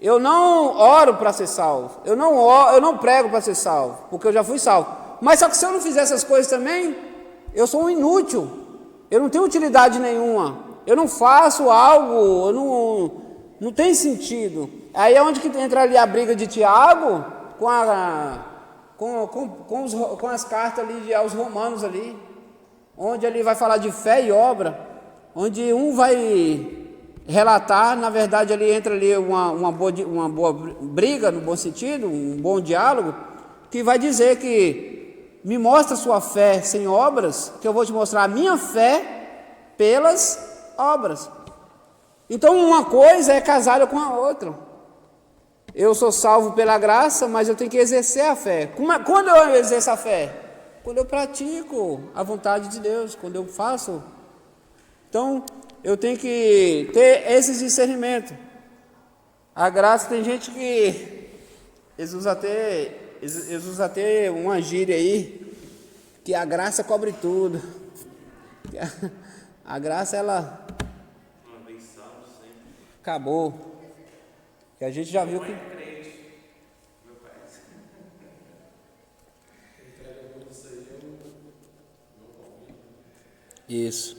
Eu não oro para ser salvo, eu não prego para ser salvo, porque eu já fui salvo. Mas só que se eu não fizer essas coisas também, eu sou um inútil, eu não tenho utilidade nenhuma, eu não faço algo, não tem sentido. Aí é onde que entra ali a briga de Tiago com as cartas ali aos romanos ali, onde ele vai falar de fé e obra, onde um vai relatar, na verdade ali entra ali uma boa briga, no bom sentido, um bom diálogo, que vai dizer que me mostra sua fé sem obras, que eu vou te mostrar a minha fé pelas obras. Então uma coisa é casada com a outra. Eu sou salvo pela graça, mas eu tenho que exercer a fé. Quando eu exerço a fé? Quando eu pratico a vontade de Deus, quando eu faço. Então, eu tenho que ter esse discernimento. A graça, tem gente que eles usam até uma gíria aí, que a graça cobre tudo. A graça, ela acabou. E a gente já viu que isso.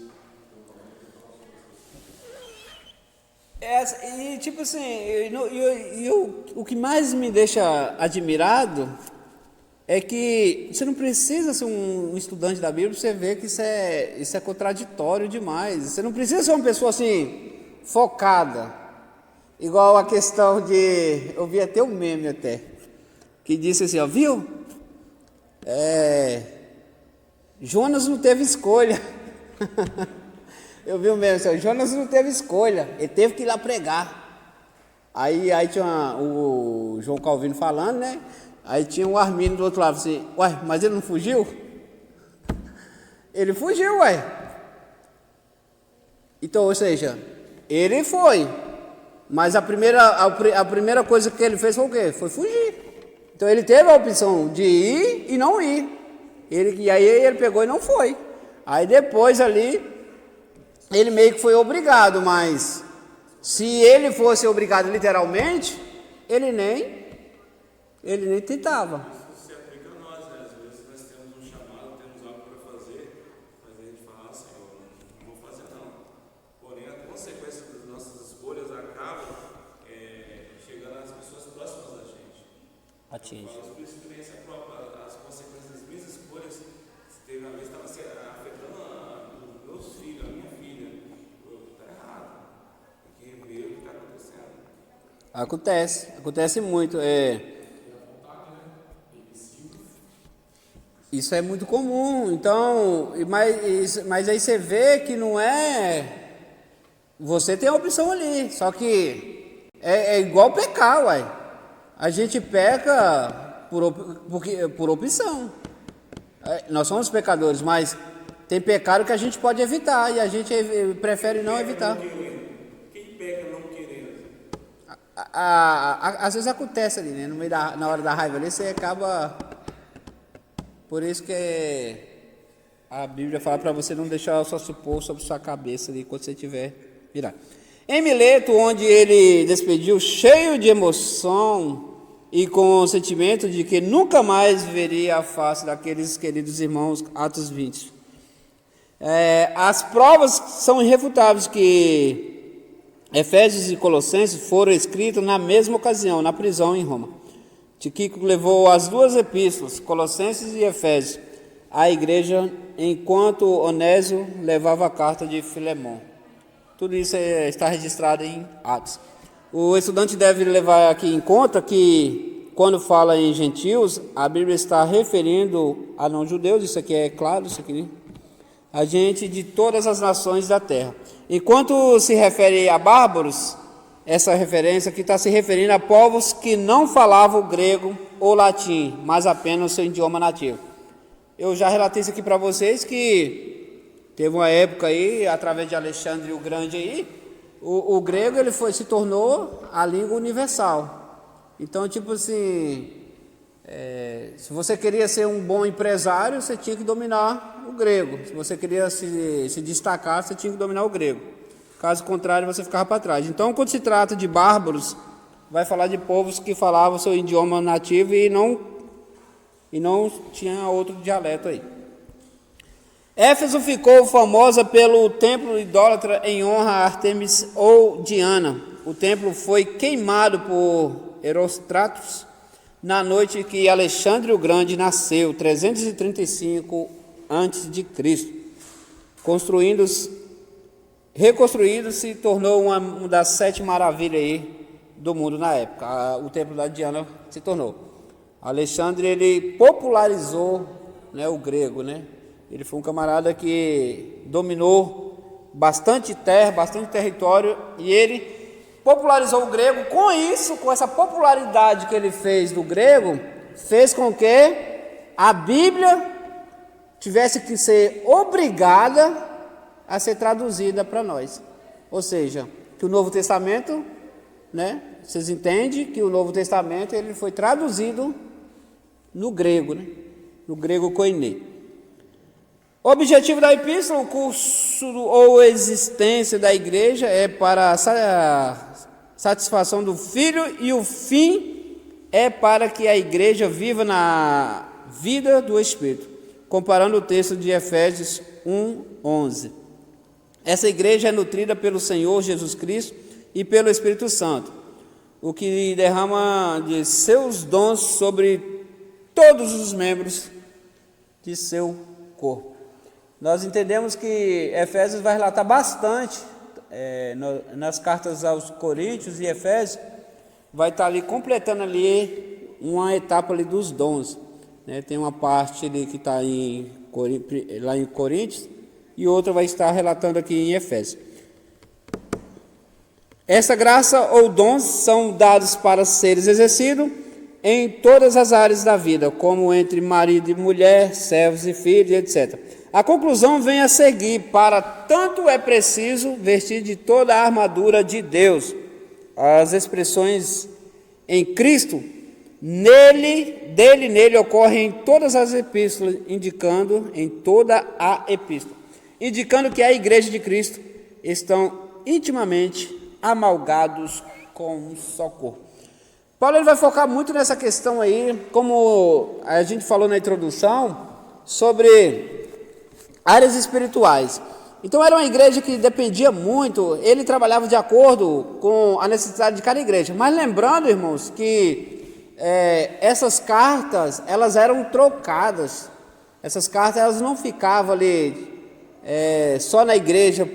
E tipo assim, o que mais me deixa admirado é que você não precisa ser um estudante da Bíblia para você ver que isso é contraditório demais. Você não precisa ser uma pessoa assim, focada. Igual a questão de... Eu vi até um meme até, que disse assim, ó, viu? Jonas não teve escolha. Eu vi um meme assim, Jonas não teve escolha, ele teve que ir lá pregar. Aí tinha o João Calvino falando, né? Aí tinha o Armínio do outro lado, assim, ué, mas ele não fugiu? Ele fugiu, ué. Então, ou seja, ele foi. Mas a primeira coisa que ele fez foi o quê? Foi fugir. Então ele teve a opção de ir e não ir. E aí ele pegou e não foi. Aí depois ali, ele meio que foi obrigado, mas se ele fosse obrigado literalmente, ele nem tentava. Isso se aplica a nós, né? Às vezes nós temos um chamado, temos algo para fazer, mas a gente fala, Senhor, não vou fazer não. Porém, a consequência das nossas escolhas acaba chegando às pessoas próximas da gente. Atinge. Eu falo por experiência própria, as consequências das minhas escolhas, teve uma vez que estava afetando os meus filhos, a minha filha. Está errado. Tem que ver o que está acontecendo. Acontece muito. Isso é muito comum. Então, mas aí você vê que não é. Você tem a opção ali, só que é igual pecar, uai. A gente peca por opção. Nós somos pecadores, mas tem pecado que a gente pode evitar e a gente prefere não evitar. Quem peca não querendo? Às vezes acontece ali, né? Na hora da raiva ali, você acaba. Por isso que a Bíblia fala para você não deixar só supor sobre sua cabeça ali quando você estiver virado. Em Mileto, onde ele despediu cheio de emoção e com o sentimento de que nunca mais veria a face daqueles queridos irmãos, Atos 20. As provas são irrefutáveis que Efésios e Colossenses foram escritos na mesma ocasião, na prisão em Roma. Tíquico levou as duas epístolas, Colossenses e Efésios, à igreja, enquanto Onésio levava a carta de Filemon. Tudo isso está registrado em Atos. O estudante deve levar aqui em conta que, quando fala em gentios, a Bíblia está referindo a não-judeus, isso aqui é claro, isso aqui, a gente de todas as nações da terra. Enquanto se refere a bárbaros, essa referência aqui está se referindo a povos que não falavam grego ou latim, mas apenas o seu idioma nativo. Eu já relatei isso aqui para vocês que teve uma época aí, através de Alexandre o Grande aí, o grego ele se tornou a língua universal. Então, tipo assim, se você queria ser um bom empresário, você tinha que dominar o grego. Se você queria se destacar, você tinha que dominar o grego. Caso contrário, você ficava para trás. Então, quando se trata de bárbaros, vai falar de povos que falavam seu idioma nativo e não tinha outro dialeto aí. Éfeso ficou famosa pelo templo idólatra em honra a Artemis ou Diana. O templo foi queimado por Herostratus na noite que Alexandre o Grande nasceu, 335 a.C., construindo reconstruído, se tornou uma das 7 maravilhas aí do mundo na época. O templo da Diana se tornou. Alexandre, ele popularizou, né, o grego, né? Ele foi um camarada que dominou bastante terra, bastante território, e ele popularizou o grego. Com isso, com essa popularidade que ele fez do grego, fez com que a Bíblia tivesse que ser obrigada a ser traduzida para nós. Ou seja, que o Novo Testamento, né? Vocês entendem que o Novo Testamento ele foi traduzido no grego, né? No grego koiné. O objetivo da epístola, o curso ou existência da igreja é para a satisfação do Filho, e o fim é para que a igreja viva na vida do Espírito. Comparando o texto de Efésios 1:11. Essa igreja é nutrida pelo Senhor Jesus Cristo e pelo Espírito Santo, o que derrama de seus dons sobre todos os membros de seu corpo. Nós entendemos que Efésios vai relatar bastante, nas cartas aos Coríntios, e Efésios vai estar ali completando ali uma etapa ali dos dons, né? Tem uma parte ali que está lá em Coríntios, e outra vai estar relatando aqui em Efésios. Essa graça ou dons são dados para seres exercidos em todas as áreas da vida, como entre marido e mulher, servos e filhos, etc. A conclusão vem a seguir: para tanto é preciso vestir de toda a armadura de Deus. As expressões em Cristo, nele ocorrem em todas as epístolas, indicando que a igreja de Cristo estão intimamente amalgados com um só corpo. Paulo ele vai focar muito nessa questão aí, como a gente falou na introdução, sobre áreas espirituais. Então era uma igreja que dependia muito, ele trabalhava de acordo com a necessidade de cada igreja. Mas lembrando, irmãos, que essas cartas, elas eram trocadas. Essas cartas, elas não ficavam ali só na igreja,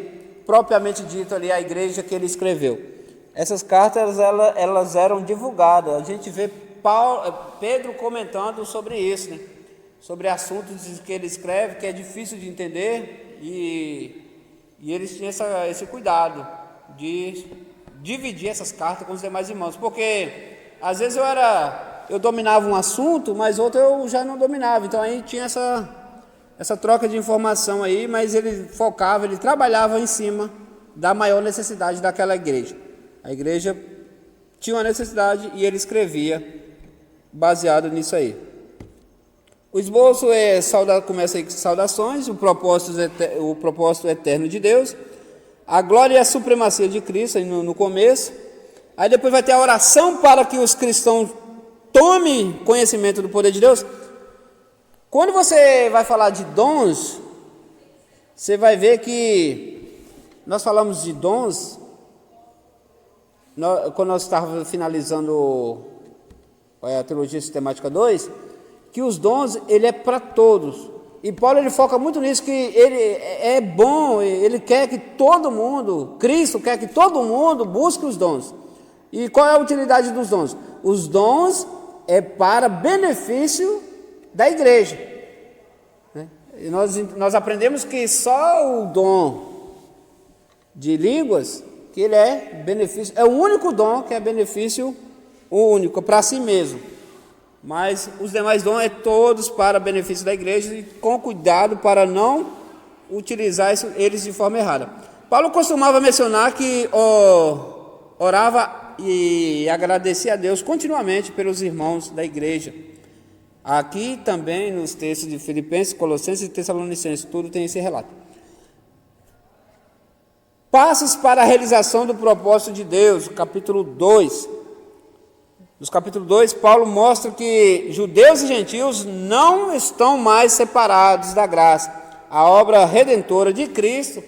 propriamente dito ali, a igreja que ele escreveu. Essas cartas, elas eram divulgadas. A gente vê Pedro comentando sobre isso, né? Sobre assuntos que ele escreve, que é difícil de entender, e eles tinham esse cuidado de dividir essas cartas com os demais irmãos, porque às vezes eu dominava um assunto, mas outro eu já não dominava, então aí tinha essa troca de informação aí, mas ele focava, ele trabalhava em cima da maior necessidade daquela igreja. A igreja tinha uma necessidade e ele escrevia baseado nisso aí. O esboço começa aí com saudações, o propósito eterno de Deus, a glória e a supremacia de Cristo aí no começo. Aí depois vai ter a oração para que os cristãos tomem conhecimento do poder de Deus. Quando você vai falar de dons, você vai ver que nós falamos de dons, quando nós estávamos finalizando a Teologia Sistemática 2, que os dons, ele é para todos. E Paulo, ele foca muito nisso, que ele é bom, ele quer que todo mundo, Cristo quer que todo mundo busque os dons. E qual é a utilidade dos dons? Os dons é para benefício da igreja. E nós aprendemos que só o dom de línguas, que ele é benefício, é o único dom que é benefício único, para si mesmo. Mas os demais dons é todos para benefício da igreja, e com cuidado para não utilizar eles de forma errada. Paulo costumava mencionar que orava e agradecia a Deus continuamente pelos irmãos da igreja. Aqui também nos textos de Filipenses, Colossenses e Tessalonicenses, tudo tem esse relato. Passos para a realização do propósito de Deus, capítulo 2. No capítulo 2, Paulo mostra que judeus e gentios não estão mais separados da graça. A obra redentora de Cristo,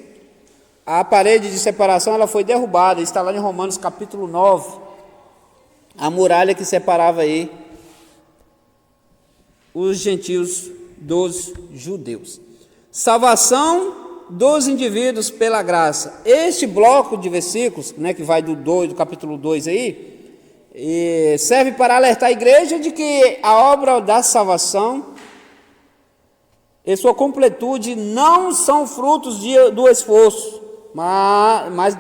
a parede de separação, ela foi derrubada. Está lá em Romanos capítulo 9. A muralha que separava aí os gentios dos judeus. Salvação dos indivíduos pela graça. Este bloco de versículos, né, que vai do capítulo 2 aí, serve para alertar a igreja de que a obra da salvação e sua completude não são frutos do esforço, mas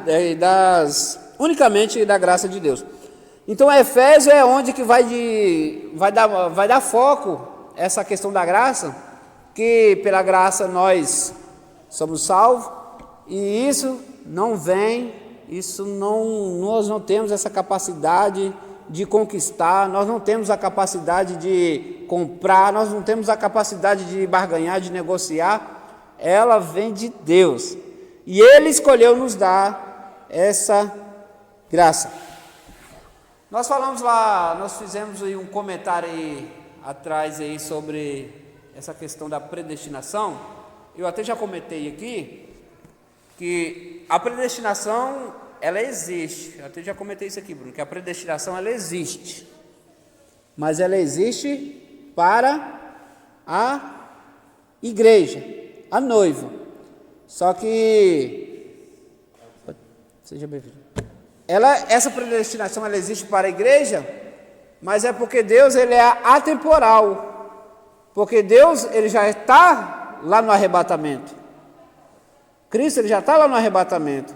unicamente da graça de Deus. Então, Efésios é onde que vai dar foco essa questão da graça, que pela graça nós somos salvos, e nós não temos essa capacidade de conquistar, nós não temos a capacidade de comprar, nós não temos a capacidade de barganhar, de negociar, ela vem de Deus, e Ele escolheu nos dar essa graça. Nós falamos lá, nós fizemos aí um comentário aí atrás aí sobre essa questão da predestinação. Eu até já comentei aqui que a predestinação, ela existe. Eu até já comentei isso aqui, Bruno, que a predestinação, ela existe. Mas ela existe para a igreja, a noiva. Só que, seja bem-vindo. Essa predestinação, ela existe para a igreja, mas é porque Deus, ele é atemporal. Porque Deus, ele já está lá no arrebatamento. Cristo, ele já está lá no arrebatamento.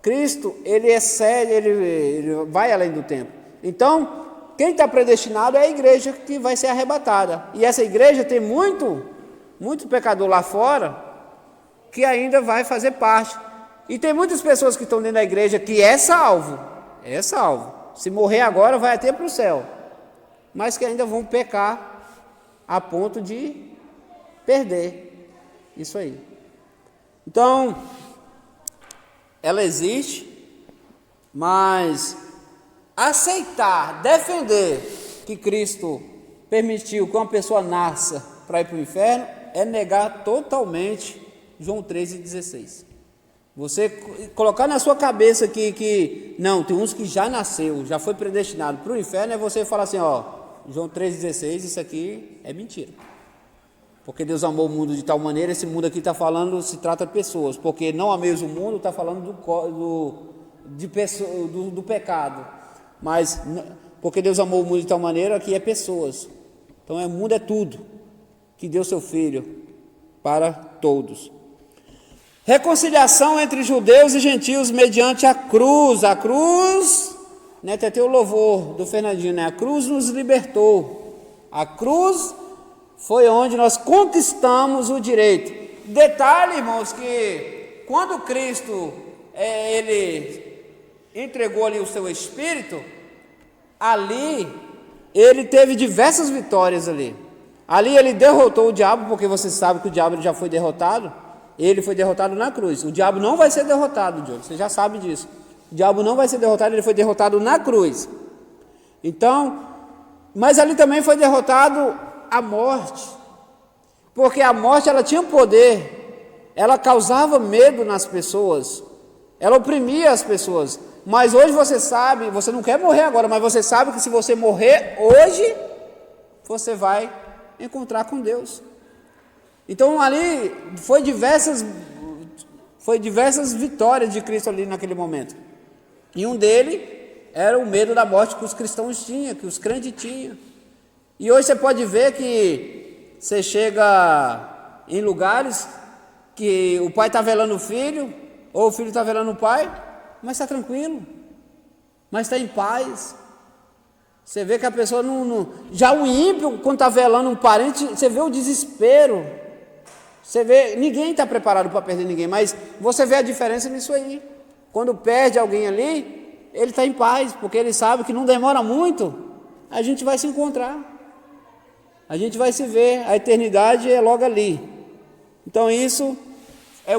Cristo, ele excede, ele vai além do tempo. Então, quem está predestinado é a igreja que vai ser arrebatada. E essa igreja tem muito pecador lá fora que ainda vai fazer parte. E tem muitas pessoas que estão dentro da igreja que é salvo. Se morrer agora, vai até para o céu. Mas que ainda vão pecar a ponto de perder isso aí. Então, ela existe, mas aceitar, defender que Cristo permitiu que uma pessoa nasça para ir para o inferno é negar totalmente João 13,16. Você colocar na sua cabeça que não, tem uns que já nasceu, já foi predestinado para o inferno, é você falar assim, João 3,16, isso aqui é mentira. Porque Deus amou o mundo de tal maneira, esse mundo aqui está falando, se trata de pessoas, porque não ameis o mundo, está falando do pecado, mas porque Deus amou o mundo de tal maneira, aqui é pessoas. Então o mundo é tudo, que deu seu Filho para todos. Reconciliação entre judeus e gentios mediante a cruz. A cruz, né, tem até o louvor do Fernandinho, né? A cruz nos libertou. A cruz foi onde nós conquistamos o direito. Detalhe, irmãos, que quando Cristo ele entregou ali o seu Espírito, ali ele teve diversas vitórias ali. Ali ele derrotou o diabo, porque você sabe que o diabo já foi derrotado. Ele foi derrotado na cruz. O diabo não vai ser derrotado, Diogo, você já sabe disso. O diabo não vai ser derrotado, ele foi derrotado na cruz. Então, mas ali também foi derrotado a morte. Porque a morte, ela tinha poder, ela causava medo nas pessoas, ela oprimia as pessoas. Mas hoje você sabe, você não quer morrer agora, mas você sabe que se você morrer hoje, você vai encontrar com Deus. Então ali foi diversas vitórias de Cristo ali naquele momento. E um deles era o medo da morte que os cristãos tinham, que os crentes tinham. E hoje você pode ver que você chega em lugares que o pai está velando o filho, ou o filho está velando o pai, mas está tranquilo, mas está em paz. Você vê que a pessoa não... Já o ímpio, quando está velando um parente, você vê o desespero. Você vê, ninguém está preparado para perder ninguém, mas você vê a diferença nisso aí. Quando perde alguém ali, ele está em paz, porque ele sabe que não demora muito, a gente vai se encontrar, a gente vai se ver, a eternidade é logo ali. Então isso é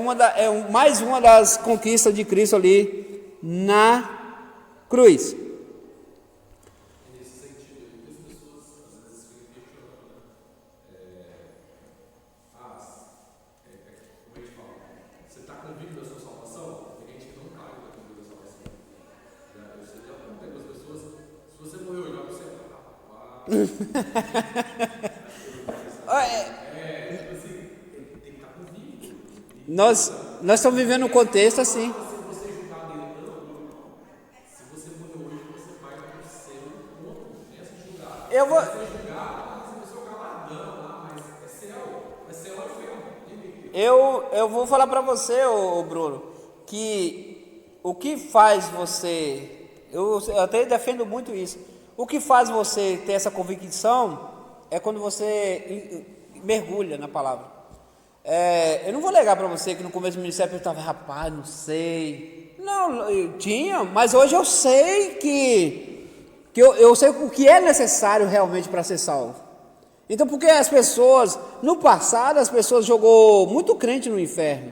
mais uma das conquistas de Cristo ali na cruz. Nós estamos vivendo um contexto assim. Eu vou. Eu vou falar para você, ô Bruno, que o que faz você, eu até defendo muito isso, o que faz você ter essa convicção é quando você mergulha na palavra. Eu não vou negar para você que no começo do ministério eu estava, rapaz, não sei. Não, eu tinha, mas hoje eu sei que eu sei o que é necessário realmente para ser salvo. Então, porque as pessoas, no passado, as pessoas jogou muito crente no inferno,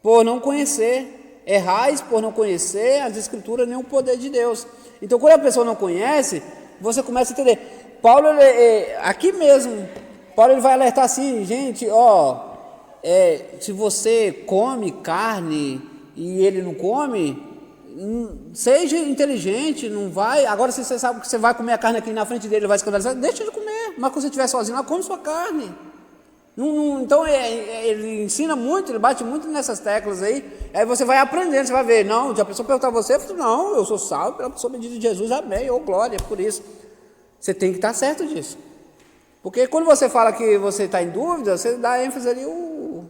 por não conhecer, errais por não conhecer as escrituras nem o poder de Deus. Então, quando a pessoa não conhece, você começa a entender. Paulo, aqui mesmo, Paulo ele vai alertar assim, gente, se você come carne e ele não come, seja inteligente, não vai. Agora, se você sabe que você vai comer a carne aqui na frente dele, ele vai escandalizar, deixa de comer. Mas quando você estiver sozinho, come sua carne. Então, ele ensina muito, ele bate muito nessas teclas aí. Aí você vai aprendendo, você vai ver. Não, se a pessoa perguntar a você, eu falo, não, eu sou salvo pela pessoa bendita de Jesus, amém, ou glória, por isso. Você tem que estar certo disso. Porque quando você fala que você está em dúvida, você dá ênfase ali o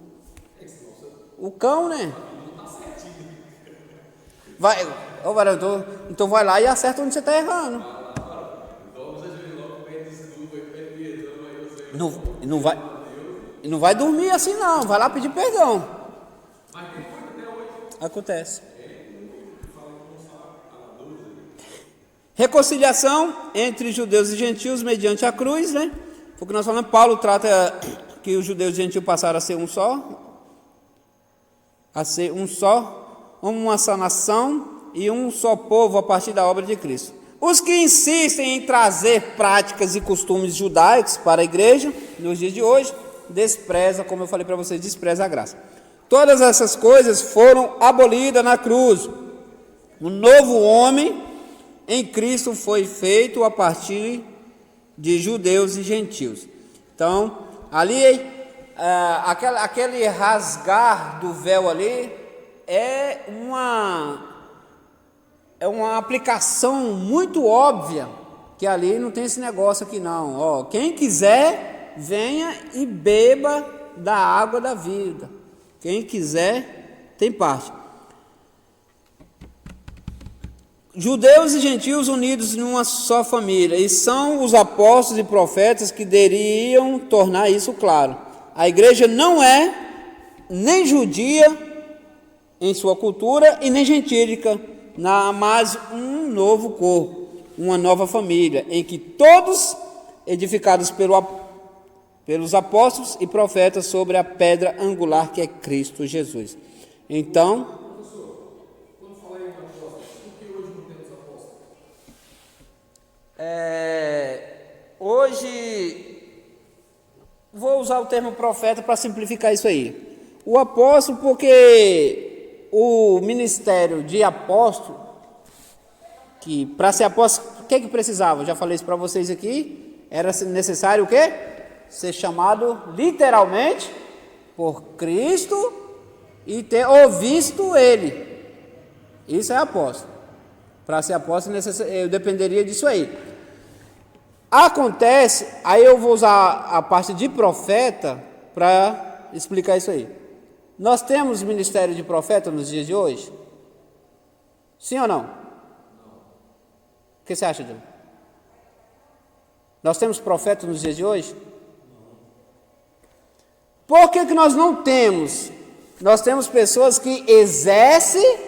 cão, né? Vai, então vai lá e acerta onde você está errando. Não vai dormir assim não, vai lá pedir perdão. Acontece. Reconciliação entre judeus e gentios mediante a cruz, né? Porque nós falamos, Paulo trata que os judeus e gentios passaram a ser um só, uma só nação e um só povo a partir da obra de Cristo. Os que insistem em trazer práticas e costumes judaicos para a igreja, nos dias de hoje, despreza, como eu falei para vocês, despreza a graça. Todas essas coisas foram abolidas na cruz. O novo homem em Cristo foi feito a partir de judeus e gentios. Então, ali, aquele rasgar do véu ali é uma aplicação muito óbvia, que ali não tem esse negócio aqui não. Quem quiser, venha e beba da água da vida. Quem quiser, tem parte. Judeus e gentios unidos numa só família, e são os apóstolos e profetas que deveriam tornar isso claro. A igreja não é nem judia em sua cultura e nem gentílica, mas um novo corpo, uma nova família, em que todos edificados pelos apóstolos e profetas sobre a pedra angular que é Cristo Jesus. Então, hoje vou usar o termo profeta para simplificar isso aí. O apóstolo, porque o ministério de apóstolo, que para ser apóstolo, o que precisava? Já falei isso para vocês aqui. Era necessário o quê? Ser chamado literalmente por Cristo e ter ouvido Ele. Isso é apóstolo. Para ser apóstolo, eu dependeria disso aí. Acontece, aí eu vou usar a parte de profeta para explicar isso aí. Nós temos ministério de profeta nos dias de hoje? Sim ou não? O que você acha, Dilma? Nós temos profeta nos dias de hoje? Por que nós não temos? Nós temos pessoas que exercem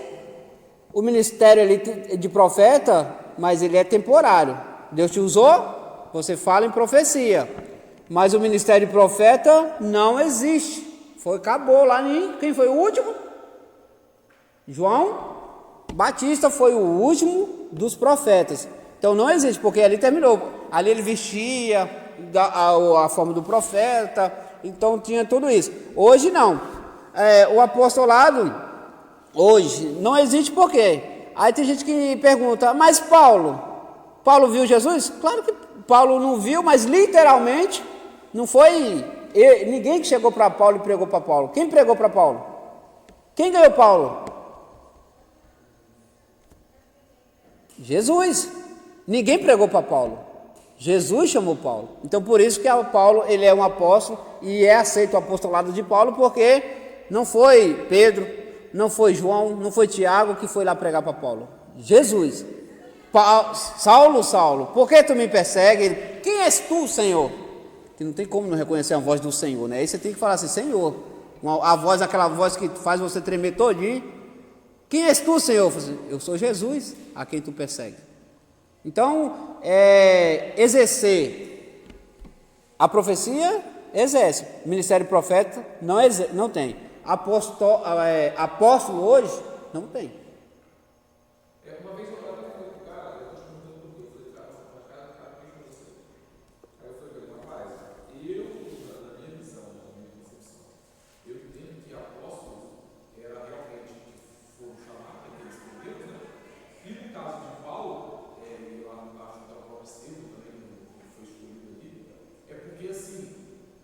o ministério ali de profeta, mas ele é temporário. Deus te usou, você fala em profecia, mas o ministério de profeta não existe. Acabou lá em... Quem foi o último? João Batista foi o último dos profetas. Então não existe, porque ali terminou. Ali ele vestia a forma do profeta, então tinha tudo isso. Hoje não. O apostolado hoje não existe, por quê? Aí tem gente que pergunta, mas Paulo viu Jesus? Claro que Paulo não viu, mas literalmente não foi ninguém que chegou para Paulo e pregou para Paulo. Quem pregou para Paulo? Quem ganhou Paulo? Jesus. Ninguém pregou para Paulo. Jesus chamou Paulo. Então por isso que Paulo, ele é um apóstolo e é aceito o apostolado de Paulo, porque não foi Pedro, não foi João, não foi Tiago que foi lá pregar para Paulo. Jesus. Saulo, Saulo, por que tu me persegue? Quem és tu, Senhor? Que não tem como não reconhecer a voz do Senhor, né? Aí você tem que falar assim, Senhor. A voz, aquela voz que faz você tremer todinho. Quem és tu, Senhor? Eu sou Jesus, a quem tu persegue. Então, exercer a profecia, exerce. Ministério profeta, não tem. Apóstolo hoje, não tem. Uma vez eu falei com o cara, eu estou te perguntando por quê? Eu falei, cara, quem é você? Aí eu falei, rapaz, na minha visão, na minha concepção, eu entendo que apóstolos era realmente foram chamados daqueles primeiros, né? E no caso de Paulo, eu acho que o próprio Estevão também foi escolhido ali, é porque assim,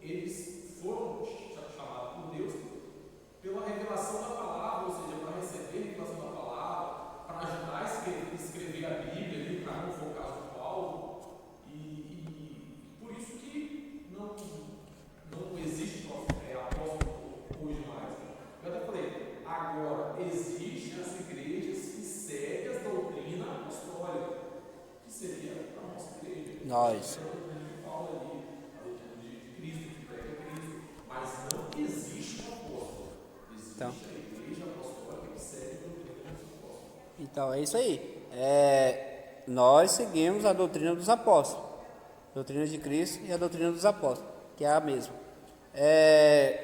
eles foram chamados por Deus pela revelação da palavra, ou seja, para receber a revelação da palavra, para ajudar a escrever a Bíblia, ali, para não for o caso de Paulo, e por isso que não existe apóstolo hoje mais. Eu até falei, agora existem as igrejas que seguem a doutrina apostólica, que seria a nossa igreja. Nós. A doutrina de Paulo ali, a doutrina de Cristo, que prega Cristo, mas não existe um apóstolo. Existe Então. a igreja apostólica que segue a doutrina dos apóstolos. Então, é isso aí. Nós seguimos a doutrina dos apóstolos. A doutrina de Cristo e a doutrina dos apóstolos, que é a mesma.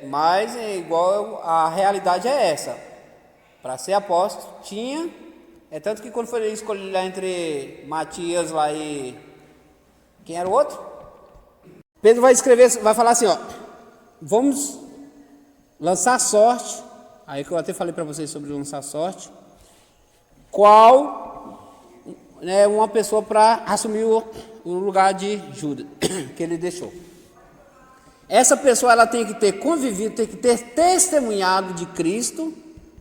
Mas é igual, a realidade é essa. Para ser apóstolo, tinha... tanto que quando foi escolher lá entre Matias lá e... Quem era o outro? Pedro vai escrever, vai falar assim, ó. Vamos lançar sorte. Aí que eu até falei para vocês sobre lançar sorte. Qual uma pessoa para assumir o lugar de Judas, que ele deixou. Essa pessoa ela tem que ter convivido, tem que ter testemunhado de Cristo,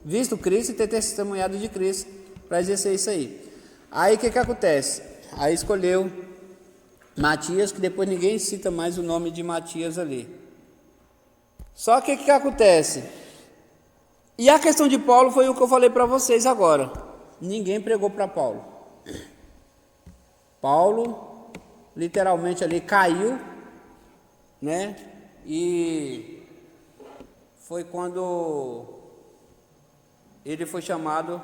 visto Cristo e ter testemunhado de Cristo para exercer isso aí. Aí o que acontece? Aí escolheu Matias, que depois ninguém cita mais o nome de Matias ali. Só que o que acontece? E a questão de Paulo foi o que eu falei para vocês agora. Ninguém pregou para Paulo. Paulo, literalmente ali, caiu, né? E foi quando ele foi chamado.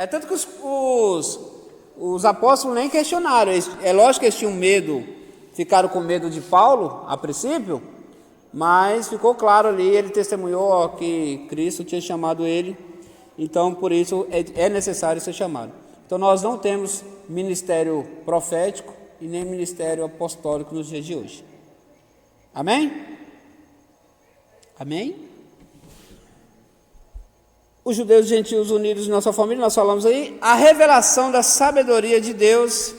Tanto que os apóstolos nem questionaram. É lógico que eles tinham medo, ficaram com medo de Paulo, a princípio, mas ficou claro ali, ele testemunhou que Cristo tinha chamado ele. Então, por isso, é necessário ser chamado. Então, nós não temos ministério profético e nem ministério apostólico nos dias de hoje. Amém? Amém? Os judeus e gentios unidos em nossa família, nós falamos aí, a revelação da sabedoria de Deus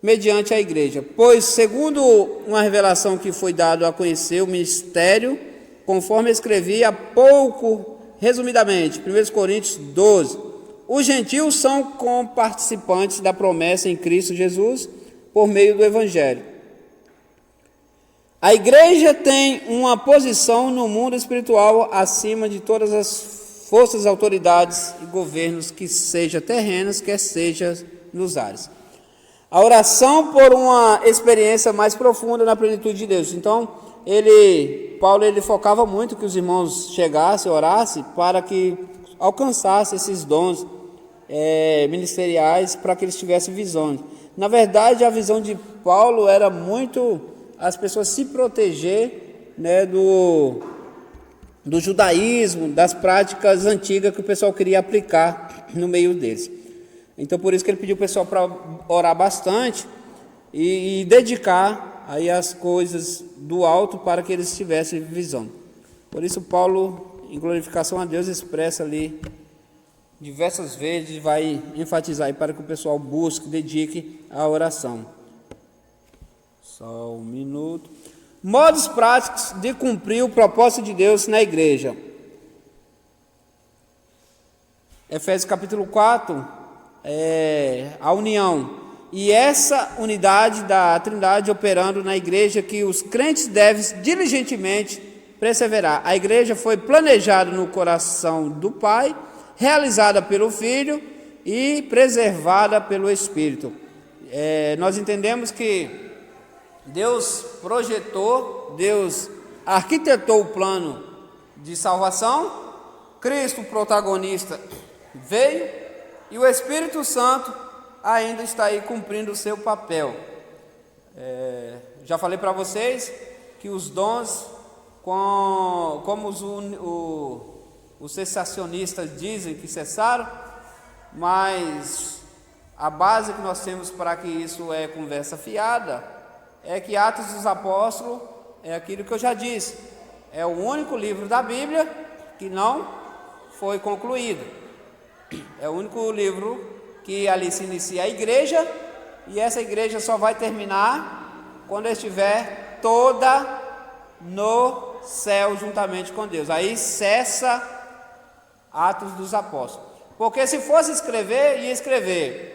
mediante a igreja. Pois, segundo uma revelação que foi dado a conhecer o ministério, conforme escrevi há pouco, resumidamente, 1 Coríntios 12, os gentios são comparticipantes da promessa em Cristo Jesus por meio do Evangelho. A igreja tem uma posição no mundo espiritual acima de todas as forças, autoridades e governos, que seja terrenos, quer seja nos ares. A oração por uma experiência mais profunda na plenitude de Deus. Então, Paulo focava muito que os irmãos chegassem, orassem, para que alcançassem esses dons ministeriais, para que eles tivessem visões. Na verdade, a visão de Paulo era muito as pessoas se proteger, né, do judaísmo, das práticas antigas que o pessoal queria aplicar no meio deles. Então, por isso que ele pediu o pessoal para orar bastante e dedicar aí as coisas do alto para que eles tivessem visão. Por isso, Paulo, em glorificação a Deus, expressa ali diversas vezes, vai enfatizar aí para que o pessoal busque, dedique a oração. Só um minuto. modos práticos de cumprir o propósito de Deus na igreja. Efésios capítulo 4, a união. E essa unidade da Trindade operando na igreja que os crentes devem diligentemente perseverar. A igreja foi planejada no coração do Pai, realizada pelo Filho e preservada pelo Espírito. Nós entendemos que Deus projetou, Deus arquitetou o plano de salvação, Cristo, o protagonista, veio e o Espírito Santo ainda está aí cumprindo o seu papel. Já falei para vocês que os dons, como os cessacionistas dizem que cessaram, mas a base que nós temos para que isso é conversa fiada, é que Atos dos Apóstolos é aquilo que eu já disse, é o único livro da Bíblia que não foi concluído, é o único livro que ali se inicia a igreja, e essa igreja só vai terminar quando estiver toda no céu juntamente com Deus. Aí cessa Atos dos Apóstolos. Porque se fosse escrever, ia escrever.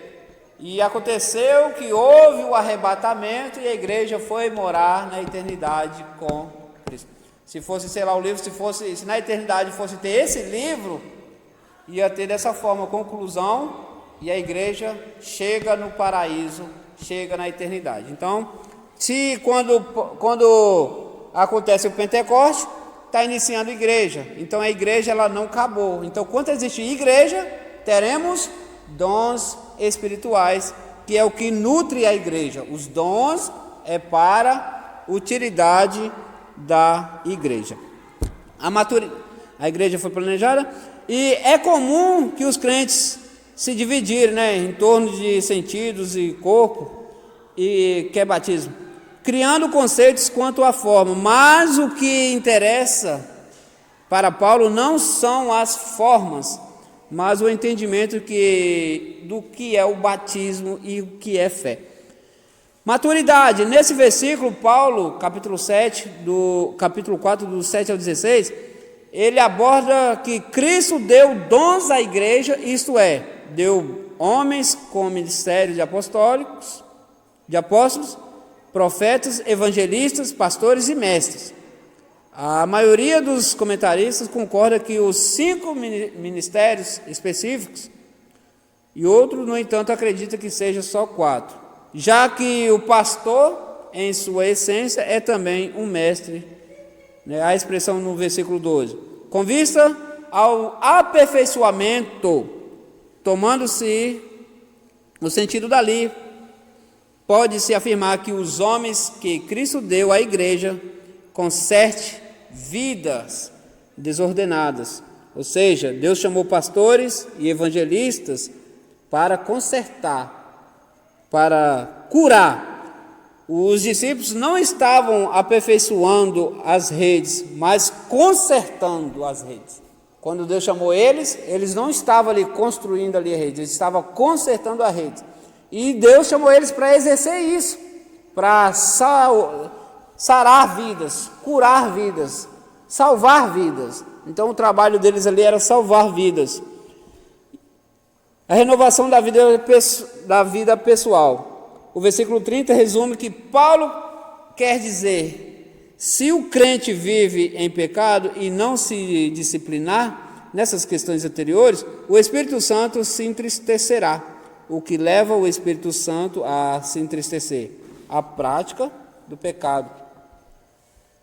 E aconteceu que houve o arrebatamento e a igreja foi morar na eternidade com Cristo. Se fosse, sei lá, o livro, se na eternidade fosse ter esse livro, ia ter dessa forma a conclusão, e a igreja chega no paraíso, chega na eternidade. Então, se quando acontece o Pentecoste, está iniciando a igreja. Então a igreja ela não acabou. Então, quando existe igreja, teremos dons espirituais, que é o que nutre a igreja. Os dons é para utilidade da igreja. A igreja foi planejada e é comum que os crentes se dividirem, em torno de sentidos e corpo e que é batismo, criando conceitos quanto à forma. Mas o que interessa para Paulo não são as formas, mas o entendimento do que é o batismo e o que é fé. Maturidade. Nesse versículo, Paulo, capítulo 4, do 7 ao 16, ele aborda que Cristo deu dons à igreja, isto é, deu homens com ministério de apóstolos, profetas, evangelistas, pastores e mestres. A maioria dos comentaristas concorda que os 5 ministérios específicos, e outros, no entanto, acredita que seja só 4, já que o pastor, em sua essência, é também um mestre, a expressão no versículo 12, com vista ao aperfeiçoamento, tomando-se o sentido dali, pode-se afirmar que os homens que Cristo deu à igreja conserte vidas desordenadas. Ou seja, Deus chamou pastores e evangelistas para consertar, para curar. Os discípulos não estavam aperfeiçoando as redes, mas consertando as redes. Quando Deus chamou eles não estavam ali construindo ali a rede, eles estavam consertando a rede. E Deus chamou eles para exercer isso, para sarar vidas, curar vidas, salvar vidas. Então o trabalho deles ali era salvar vidas. A renovação da vida pessoal. O versículo 30 resume que Paulo quer dizer: se o crente vive em pecado e não se disciplinar nessas questões anteriores, o Espírito Santo se entristecerá. O que leva o Espírito Santo a se entristecer? A prática do pecado.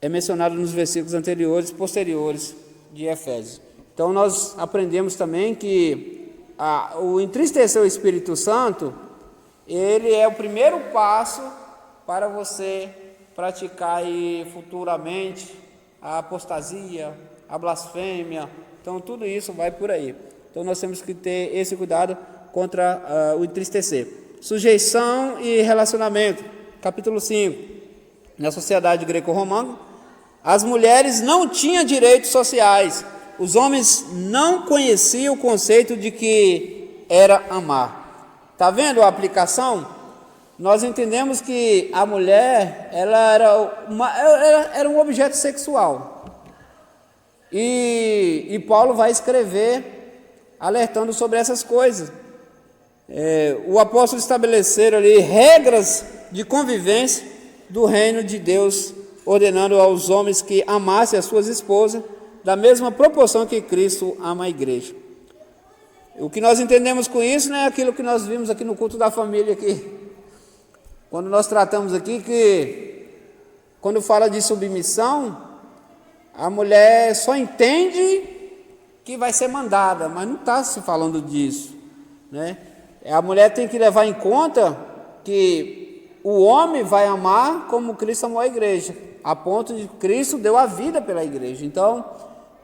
É mencionado nos versículos anteriores, posteriores de Efésios. Então nós aprendemos também que o entristecer o Espírito Santo, ele é o primeiro passo para você praticar aí futuramente a apostasia, a blasfêmia. Então tudo isso vai por aí. Então nós temos que ter esse cuidado contra o entristecer. Sujeição e relacionamento. Capítulo 5. Na sociedade greco-romana, as mulheres não tinham direitos sociais. Os homens não conheciam o conceito de que era amar. Está vendo a aplicação? nós entendemos que a mulher ela era um objeto sexual. E Paulo vai escrever alertando sobre essas coisas. O apóstolo estabeleceram ali regras de convivência do reino de Deus, ordenando aos homens que amassem as suas esposas da mesma proporção que Cristo ama a igreja. O que nós entendemos com isso não é aquilo que nós vimos aqui no culto da família aqui. Quando nós tratamos aqui que quando fala de submissão, a mulher só entende que vai ser mandada, mas não está se falando disso, né? A mulher tem que levar em conta que o homem vai amar como Cristo amou a igreja, a ponto de que Cristo deu a vida pela igreja. Então,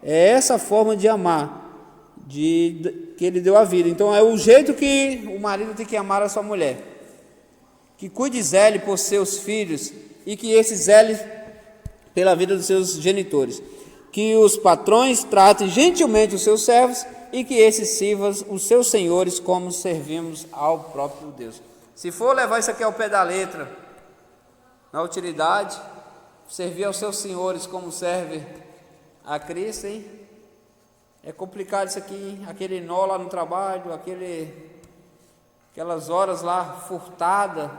é essa forma de amar, que ele deu a vida. Então, é o jeito que o marido tem que amar a sua mulher, que cuide zele por seus filhos e que esse zele pela vida dos seus genitores, que os patrões tratem gentilmente os seus servos e que esses sirvam os seus senhores como servimos ao próprio Deus. Se for levar isso aqui ao pé da letra, na utilidade, servir aos seus senhores como serve a Cristo, hein? É complicado isso aqui, hein? Aquele nó lá no trabalho, aquelas horas lá furtadas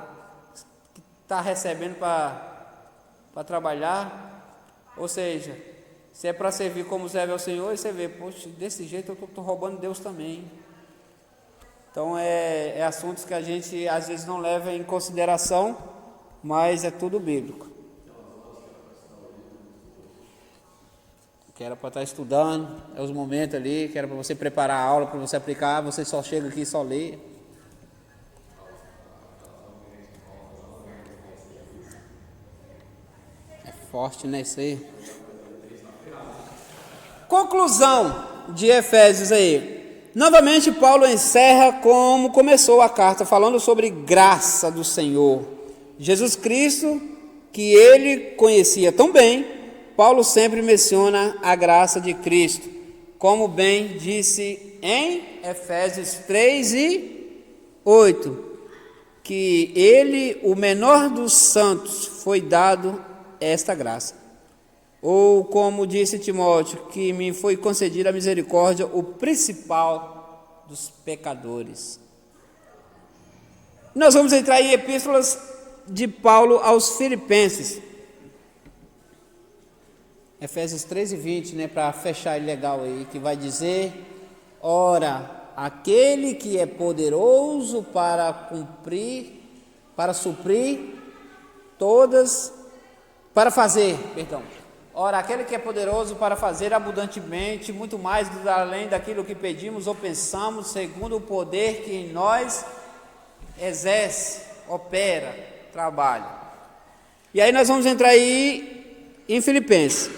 que está recebendo para trabalhar. Ou seja, se é para servir como serve ao Senhor, e você vê, poxa, desse jeito eu estou roubando Deus também. Então é assuntos que a gente às vezes não leva em consideração, mas é tudo bíblico. Que era para estar estudando, é os momentos ali, que era para você preparar a aula, para você aplicar, você só chega aqui e só lê. É forte, né, isso aí? Conclusão de Efésios aí. Novamente Paulo encerra como começou a carta, falando sobre graça do Senhor. Jesus Cristo, que ele conhecia tão bem, Paulo sempre menciona a graça de Cristo, como bem disse em Efésios 3:8, que ele, o menor dos santos, foi dado esta graça. Ou como disse Timóteo, que me foi concedida a misericórdia, o principal dos pecadores. Nós vamos entrar em epístolas de Paulo aos Filipenses. Efésios 13:20, né, para fechar legal aí, que vai dizer: ora, aquele que é poderoso para Ora, aquele que é poderoso para fazer abundantemente, muito mais além daquilo que pedimos ou pensamos, segundo o poder que em nós exerce, opera, trabalha. E aí nós vamos entrar aí em Filipenses.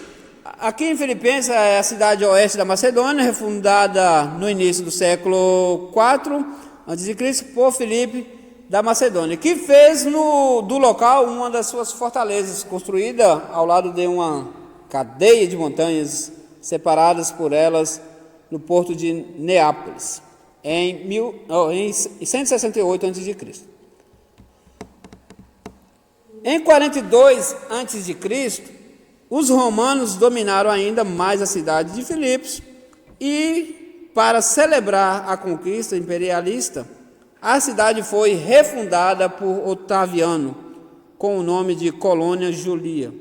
Aqui em Filipenses é a cidade oeste da Macedônia, refundada no início do século IV a.C. por Filipe da Macedônia, que fez do local uma das suas fortalezas, construída ao lado de uma cadeia de montanhas separadas por elas no porto de Neápolis, em 168 a.C. Em 42 a.C., os romanos dominaram ainda mais a cidade de Filipos e, para celebrar a conquista imperialista, a cidade foi refundada por Otaviano com o nome de Colônia Julia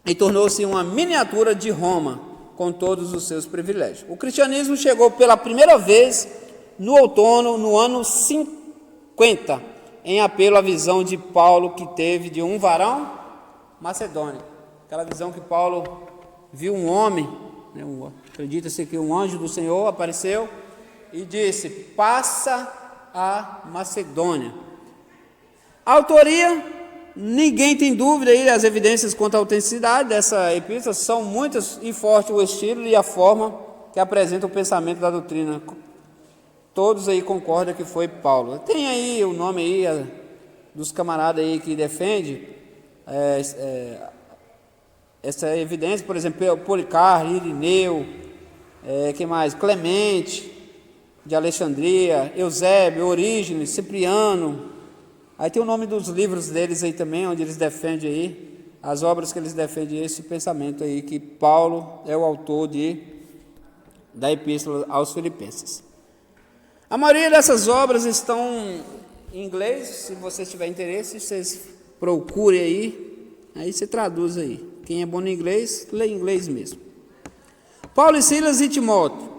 e tornou-se uma miniatura de Roma com todos os seus privilégios. O cristianismo chegou pela primeira vez no outono, no ano 50, em apelo à visão de Paulo que teve de um varão macedônio. Aquela visão que Paulo viu um homem, né, acredita-se que um anjo do Senhor apareceu e disse: passa a Macedônia. A autoria, ninguém tem dúvida aí, as evidências quanto à autenticidade dessa epístola são muitas e forte o estilo e a forma que apresenta o pensamento da doutrina. Todos aí concordam que foi Paulo. Tem aí o nome aí dos camaradas aí que defende essa evidência, por exemplo, Policarpo, Irineu, que mais? Clemente de Alexandria, Eusébio, Orígenes, Cipriano, Aí tem o nome dos livros deles aí também, onde eles defendem aí, as obras que eles defendem, esse pensamento aí, que Paulo é o autor da Epístola aos Filipenses. A maioria dessas obras estão em inglês, se você tiver interesse, vocês procurem aí você traduz aí. Quem é bom no inglês, lê em inglês mesmo. Paulo e Silas e Timóteo,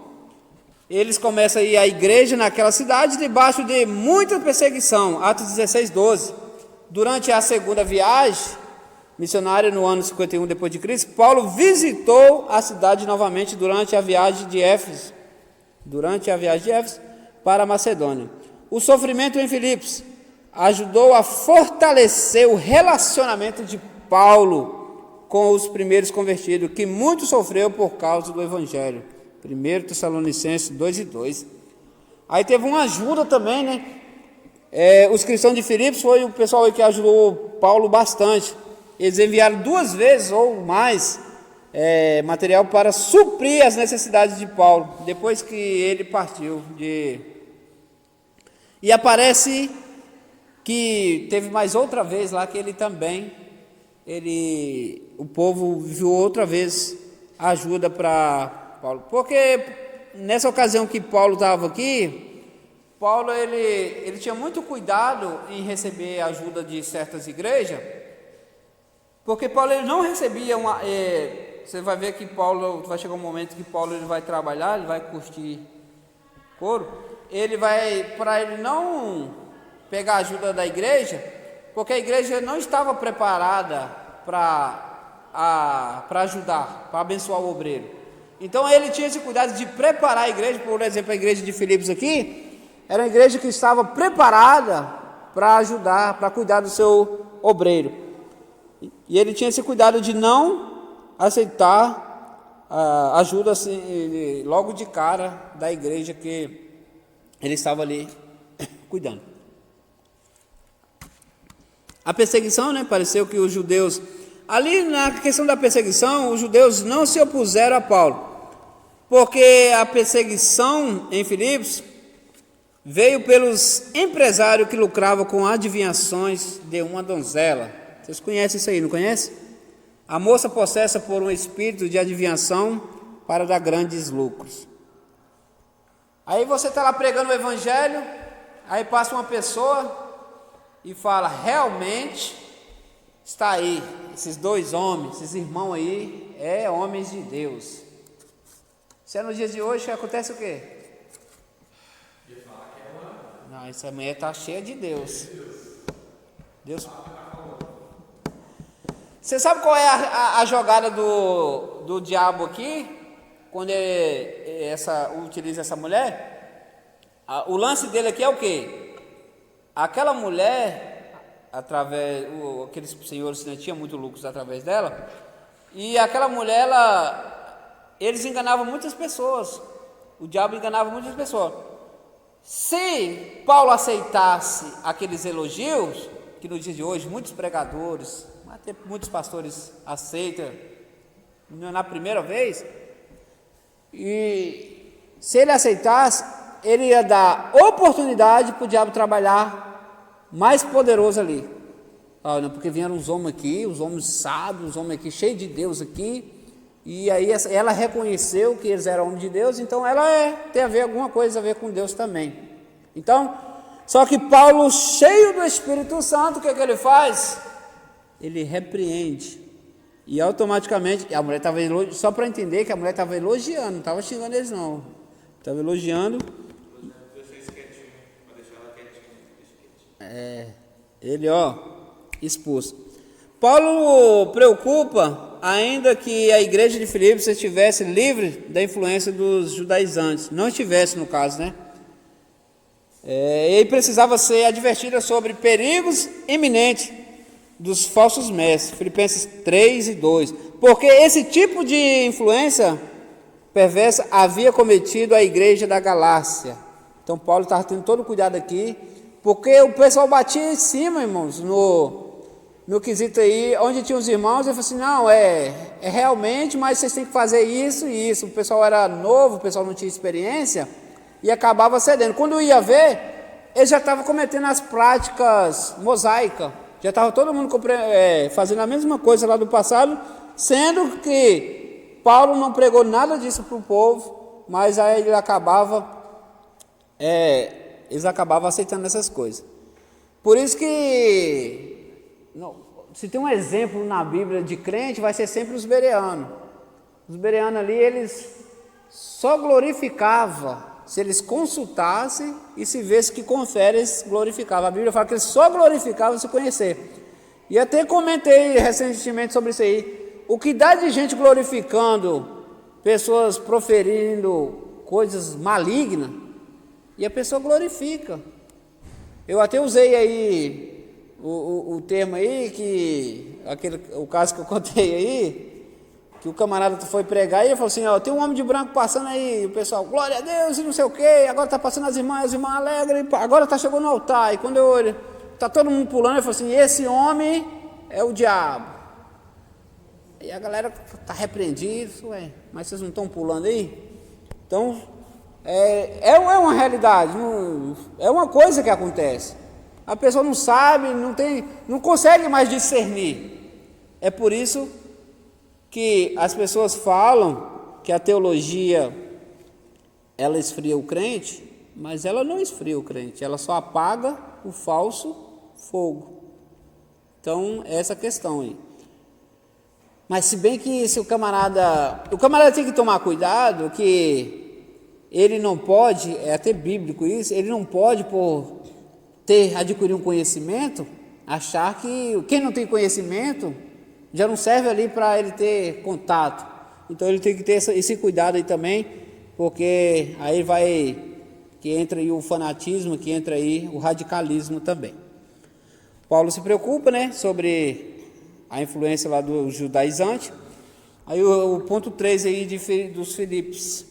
eles começam aí a igreja naquela cidade debaixo de muita perseguição, Atos 16, 12. Durante a segunda viagem missionária no ano 51 depois de Cristo, Paulo visitou a cidade novamente durante a viagem de Éfeso, para a Macedônia. O sofrimento em Filipos ajudou a fortalecer o relacionamento de Paulo com os primeiros convertidos, que muito sofreu por causa do Evangelho. 1 Tessalonicenses 2:2. Aí teve uma ajuda também, né? Os cristãos de Filipos foi o pessoal que ajudou Paulo bastante. Eles enviaram 2 vezes ou mais material para suprir as necessidades de Paulo, depois que ele partiu. E aparece que teve mais outra vez lá que ele também, o povo viu outra vez ajuda para Paulo, porque nessa ocasião que Paulo estava aqui, Paulo ele tinha muito cuidado em receber a ajuda de certas igrejas, porque Paulo ele não recebia você vai ver que Paulo, vai chegar um momento que Paulo ele vai trabalhar, ele vai curtir couro, para ele não pegar a ajuda da igreja, porque a igreja não estava preparada para ajudar, para abençoar o obreiro. Então ele tinha esse cuidado de preparar a igreja. Por exemplo, a igreja de Filipos aqui era uma igreja que estava preparada para ajudar, para cuidar do seu obreiro. E ele tinha esse cuidado de não aceitar ajuda assim, logo de cara da igreja que ele estava ali cuidando. A perseguição, né? Pareceu que os judeus, ali na questão da perseguição, os judeus não se opuseram a Paulo, porque a perseguição em Filipos veio pelos empresários que lucravam com adivinhações de uma donzela. Vocês conhecem isso aí, não conhecem? A moça possessa por um espírito de adivinhação para dar grandes lucros. Aí você está lá pregando o evangelho, aí passa uma pessoa e fala, realmente está aí, esses 2 homens, esses irmãos aí, homens de Deus. Se é nos dias de hoje, acontece o quê? Não, essa mulher está cheia de Deus. Você sabe qual é a jogada do diabo aqui? Quando ele utiliza essa mulher? O lance dele aqui é o quê? Aquela mulher, aqueles senhores né, tinham muito lucros através dela, e aquela mulher, eles enganavam muitas pessoas, o diabo enganava muitas pessoas. Se Paulo aceitasse aqueles elogios, que nos dias de hoje muitos pregadores, até muitos pastores aceitam na primeira vez, e se ele aceitasse, ele ia dar oportunidade para o diabo trabalhar mais poderoso ali. Porque vieram os homens aqui, os homens sábios, os homens aqui cheios de Deus aqui, e aí ela reconheceu que eles eram homens de Deus, então ela tem alguma coisa a ver com Deus também. Então, só que Paulo, cheio do Espírito Santo, o que ele faz? Ele repreende, e automaticamente, a mulher estava elogiando, só para entender que a mulher estava elogiando, não estava xingando eles não, estava elogiando. Ele expulso. Paulo preocupa ainda que a igreja de Filipos estivesse livre da influência dos judaizantes, não estivesse no caso, né? Ele precisava ser advertida sobre perigos iminentes dos falsos mestres, Filipenses 3:2, porque esse tipo de influência perversa havia cometido a igreja da Galácia. Então Paulo estava tendo todo o cuidado aqui, porque o pessoal batia em cima, irmãos, no quesito aí, onde tinha os irmãos, ele falou assim, não, realmente, mas vocês têm que fazer isso e isso. O pessoal era novo, o pessoal não tinha experiência, e acabava cedendo. Quando ia ver, eles já estavam cometendo as práticas mosaicas, já estava todo mundo fazendo a mesma coisa lá do passado, sendo que Paulo não pregou nada disso para o povo, mas aí eles acabavam aceitando essas coisas. Por isso que, se tem um exemplo na Bíblia de crente, vai ser sempre os bereanos. Os bereanos ali, eles só glorificavam se eles consultassem e se visse que com fé eles glorificavam. A Bíblia fala que eles só glorificavam se conhecer. E até comentei recentemente sobre isso aí. O que dá de gente glorificando, pessoas proferindo coisas malignas, e a pessoa glorifica. Eu até usei aí o termo aí, o caso que eu contei aí, que o camarada foi pregar e ele falou assim, tem um homem de branco passando aí, o pessoal, glória a Deus e não sei o que, agora está passando as irmãs alegres, agora está chegando no altar, e quando eu olho, está todo mundo pulando, ele falou assim, esse homem é o diabo. E a galera está repreendida, mas vocês não estão pulando aí? Então, é uma realidade, é uma coisa que acontece. A pessoa não sabe, não consegue mais discernir. É por isso que as pessoas falam que a teologia ela esfria o crente, mas ela não esfria o crente, ela só apaga o falso fogo. Então, essa questão aí. Mas se bem que se o camarada tem que tomar cuidado, que ele não pode, é até bíblico isso, ele não pode por adquirir um conhecimento, achar que quem não tem conhecimento já não serve ali para ele ter contato. Então ele tem que ter esse cuidado aí também, porque aí que entra aí o fanatismo, que entra aí o radicalismo também. Paulo se preocupa, sobre a influência lá do judaizante. Aí o ponto 3 aí dos Filipos.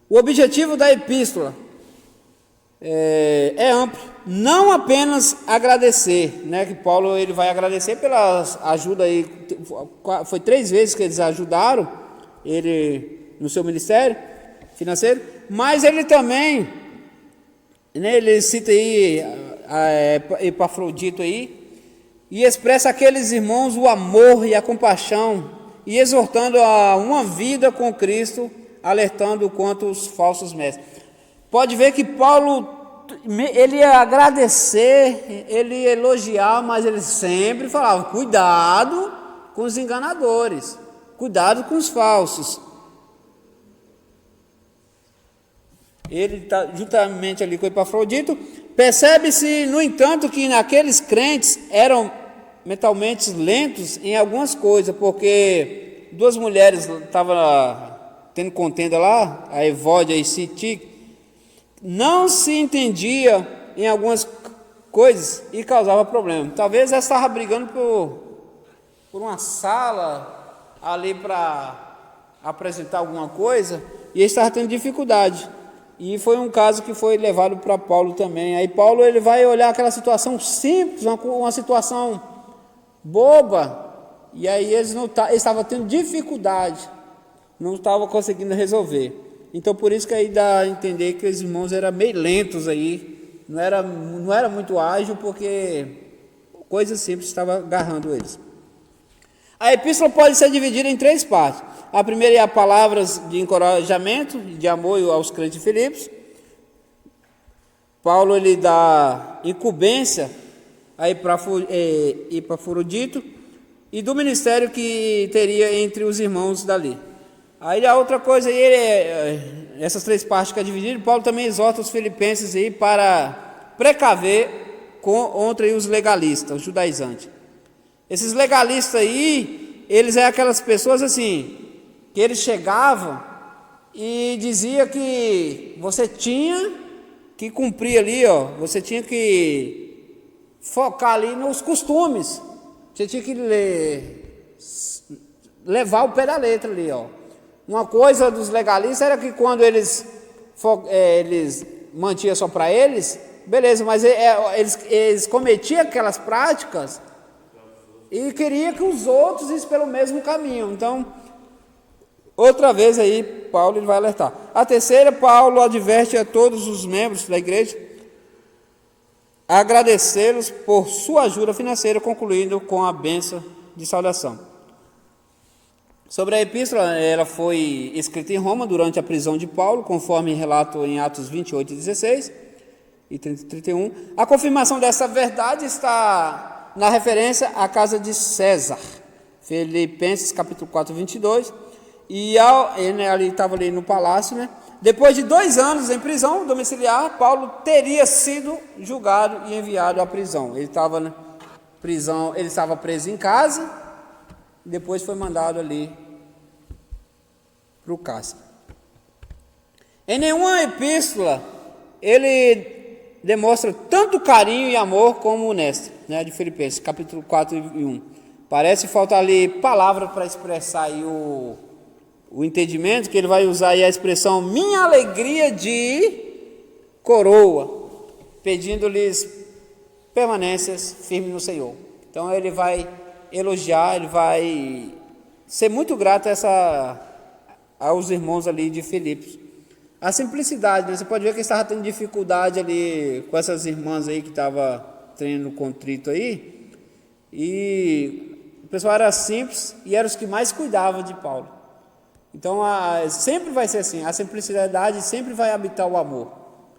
O objetivo da epístola é amplo, não apenas agradecer, que Paulo ele vai agradecer pela ajuda aí, foi 3 vezes que eles ajudaram ele no seu ministério financeiro, mas ele também, ele cita aí Epafrodito aí, e expressa àqueles irmãos o amor e a compaixão, e exortando a uma vida com Cristo, alertando contra os falsos mestres. Pode ver que Paulo, ele ia agradecer, ele ia elogiar, mas ele sempre falava, cuidado com os enganadores, cuidado com os falsos. Ele está juntamente ali com o Epafrodito. Percebe-se, no entanto, que naqueles crentes eram mentalmente lentos em algumas coisas, porque 2 mulheres estavam tendo contenda lá, a Evódia e Sintique, não se entendia em algumas coisas e causava problema. Talvez ela estava brigando por uma sala ali para apresentar alguma coisa e ele estava tendo dificuldade. E foi um caso que foi levado para Paulo também. Aí Paulo ele vai olhar aquela situação simples, uma situação boba, e aí eles estavam tendo dificuldade, não estavam conseguindo resolver. Então por isso que aí dá a entender que os irmãos eram meio lentos aí, não era muito ágil, porque coisas simples estavam agarrando eles. A epístola pode ser dividida em 3 partes. A primeira é a palavras de encorajamento, de amor aos crentes de Filipos. Paulo ele dá incumbência a Epafrodito e do ministério que teria entre os irmãos dali. Aí a outra coisa, essas 3 partes que é dividido, Paulo também exorta os filipenses aí para precaver contra os legalistas, os judaizantes. Esses legalistas aí, eles são aquelas pessoas assim, que eles chegavam e dizia que você tinha que cumprir ali, você tinha que focar ali nos costumes, você tinha que levar o pé da letra ali, Uma coisa dos legalistas era que quando eles mantinham só para eles, beleza, mas eles cometiam aquelas práticas e queria que os outros issem pelo mesmo caminho. Então, outra vez aí, Paulo ele vai alertar. A terceira, Paulo adverte a todos os membros da igreja agradecê-los por sua ajuda financeira, concluindo com a bênção de saudação. Sobre a epístola, ela foi escrita em Roma durante a prisão de Paulo, conforme relato em Atos 28 e 16 e 30 e 31. A confirmação dessa verdade está na referência à casa de César, Filipenses capítulo 4, 22, e ele estava ali no palácio, né? Depois de 2 anos em prisão domiciliar, Paulo teria sido julgado e enviado à prisão. Ele estava preso em casa, depois foi mandado ali para o cárcere. Em nenhuma epístola ele demonstra tanto carinho e amor como nesta, né, de Filipenses, capítulo 4 e 1. Parece faltar ali palavras para expressar aí o entendimento, que ele vai usar aí a expressão minha alegria de coroa, pedindo-lhes permanências firmes no Senhor. Então ele vai elogiar, ele vai ser muito grato aos irmãos ali de Filipos. A simplicidade, né? Você pode ver que ele estava tendo dificuldade ali com essas irmãs aí que estavam tendo contrito aí, e o pessoal era simples e eram os que mais cuidavam de Paulo. Então sempre vai ser assim, a simplicidade sempre vai habitar o amor,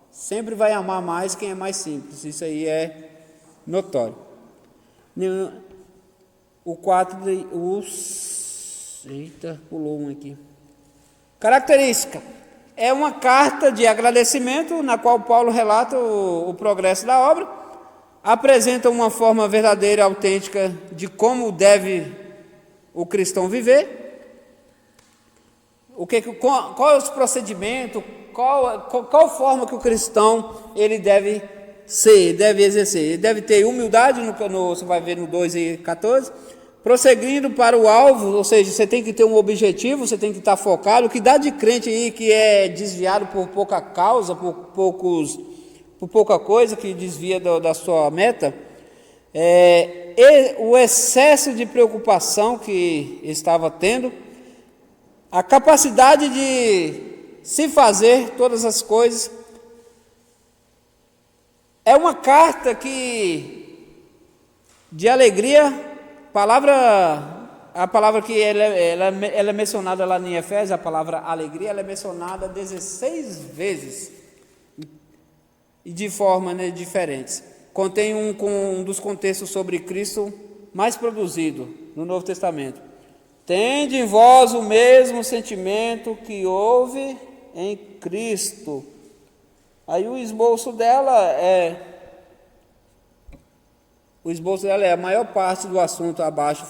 sempre vai amar mais quem é mais simples, isso aí é notório. O 4, pulou um aqui. Característica, é uma carta de agradecimento na qual Paulo relata o progresso da obra, apresenta uma forma verdadeira, autêntica de como deve o cristão viver. Qual é os procedimentos, qual forma que o cristão ele deve ser, deve exercer. Ele deve ter humildade, você vai ver no 2 e 14, prosseguindo para o alvo, ou seja, você tem que ter um objetivo, você tem que estar focado. O que dá de crente aí que é desviado por pouca causa, por pouca coisa, que desvia da sua meta, o excesso de preocupação que estava tendo, a capacidade de se fazer todas as coisas. É uma carta de alegria, a palavra que ela é mencionada lá em Efésios, a palavra alegria, ela é mencionada 16 vezes e de formas, né, diferentes. Contém um dos contextos sobre Cristo mais produzido no Novo Testamento. Tende em vós o mesmo sentimento que houve em Cristo. Aí o esboço dela é a maior parte do assunto abaixo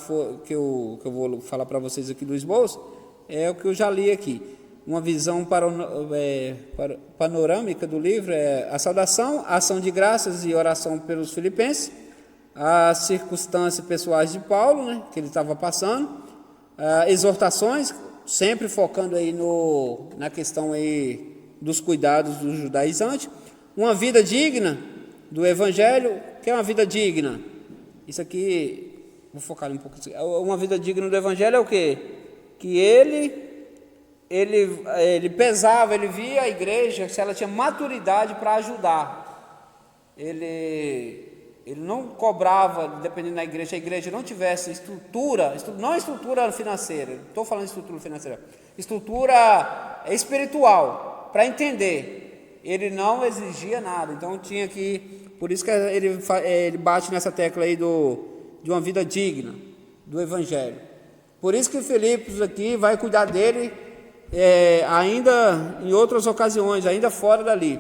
que eu vou falar para vocês aqui do esboço, é o que eu já li aqui. Uma visão panorâmica do livro é a saudação, a ação de graças e oração pelos filipenses, as circunstâncias pessoais de Paulo, né, que ele estava passando, exortações, sempre focando aí na questão aí dos cuidados dos judaizantes, uma vida digna do Evangelho. Que é uma vida digna? Isso aqui, vou focar um pouco. Uma vida digna do Evangelho é o quê? Que ele pesava, ele via a igreja, se ela tinha maturidade para ajudar. Ele não cobrava, dependendo da igreja, se a igreja não tivesse estrutura, não estrutura financeira, não estou falando de estrutura financeira, estrutura espiritual, para entender. Ele não exigia nada, então tinha que. Por isso que ele bate nessa tecla aí de uma vida digna do Evangelho. Por isso que Filipos aqui vai cuidar dele ainda em outras ocasiões, ainda fora dali,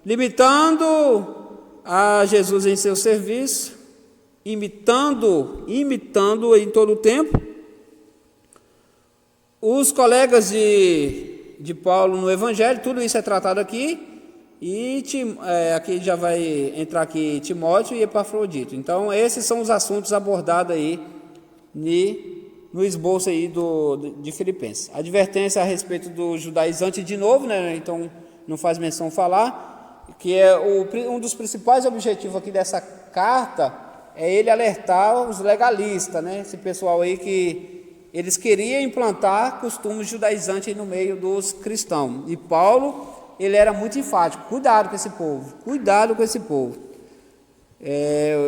limitando a Jesus em seu serviço, imitando em todo o tempo os colegas de Paulo no Evangelho. Tudo isso é tratado aqui. E aqui já vai entrar aqui Timóteo e Epafrodito. Então esses são os assuntos abordados aí no esboço aí de Filipenses. Advertência a respeito do judaizante de novo, né? Então não faz menção falar, que é um dos principais objetivos aqui dessa carta, é ele alertar os legalistas, né? Esse pessoal aí que eles queriam implantar costumes judaizantes no meio dos cristãos. E Paulo, ele era muito enfático: cuidado com esse povo, cuidado com esse povo.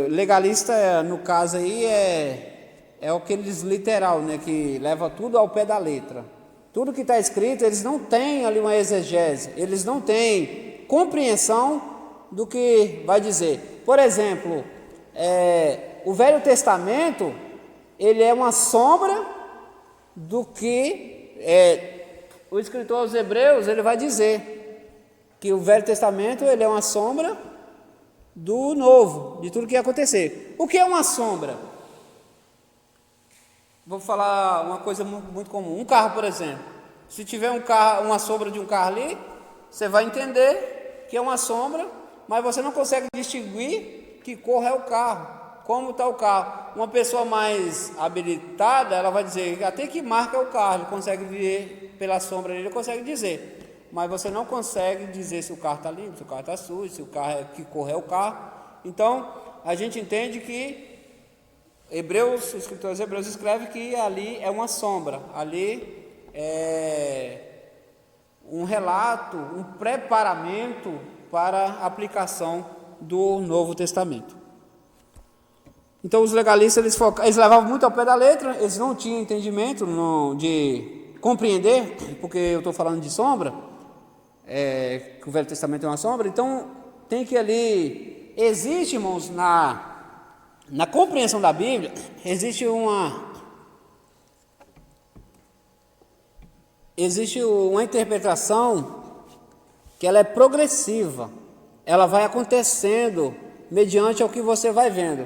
Legalista, no caso aí, é aqueles literal, né, que leva tudo ao pé da letra. Tudo que está escrito, eles não têm ali uma exegese, eles não têm compreensão do que vai dizer. Por exemplo, o Velho Testamento, ele é uma sombra do que o escritor aos Hebreus, ele vai dizer que o Velho Testamento, ele é uma sombra do Novo, de tudo que ia acontecer. O que é uma sombra? Vou falar uma coisa muito comum. Um carro, por exemplo. Se tiver um carro, uma sombra de um carro ali, você vai entender que é uma sombra, mas você não consegue distinguir que cor é o carro, como está o carro. Uma pessoa mais habilitada, ela vai dizer até que marca é o carro, ele consegue ver pela sombra dele, ele consegue dizer. Mas você não consegue dizer se o carro está limpo, se o carro está sujo, se o carro que cor é o carro. Então, a gente entende que os escritores hebreus escrevem que ali é uma sombra, ali é um relato, um preparamento para a aplicação do Novo Testamento. Então, os legalistas, eles levavam muito ao pé da letra, eles não tinham entendimento de compreender, porque eu estou falando de sombra, que o Velho Testamento é uma sombra, então tem que ali, existe, irmãos, na compreensão da Bíblia, existe uma interpretação que ela é progressiva, ela vai acontecendo mediante ao que você vai vendo.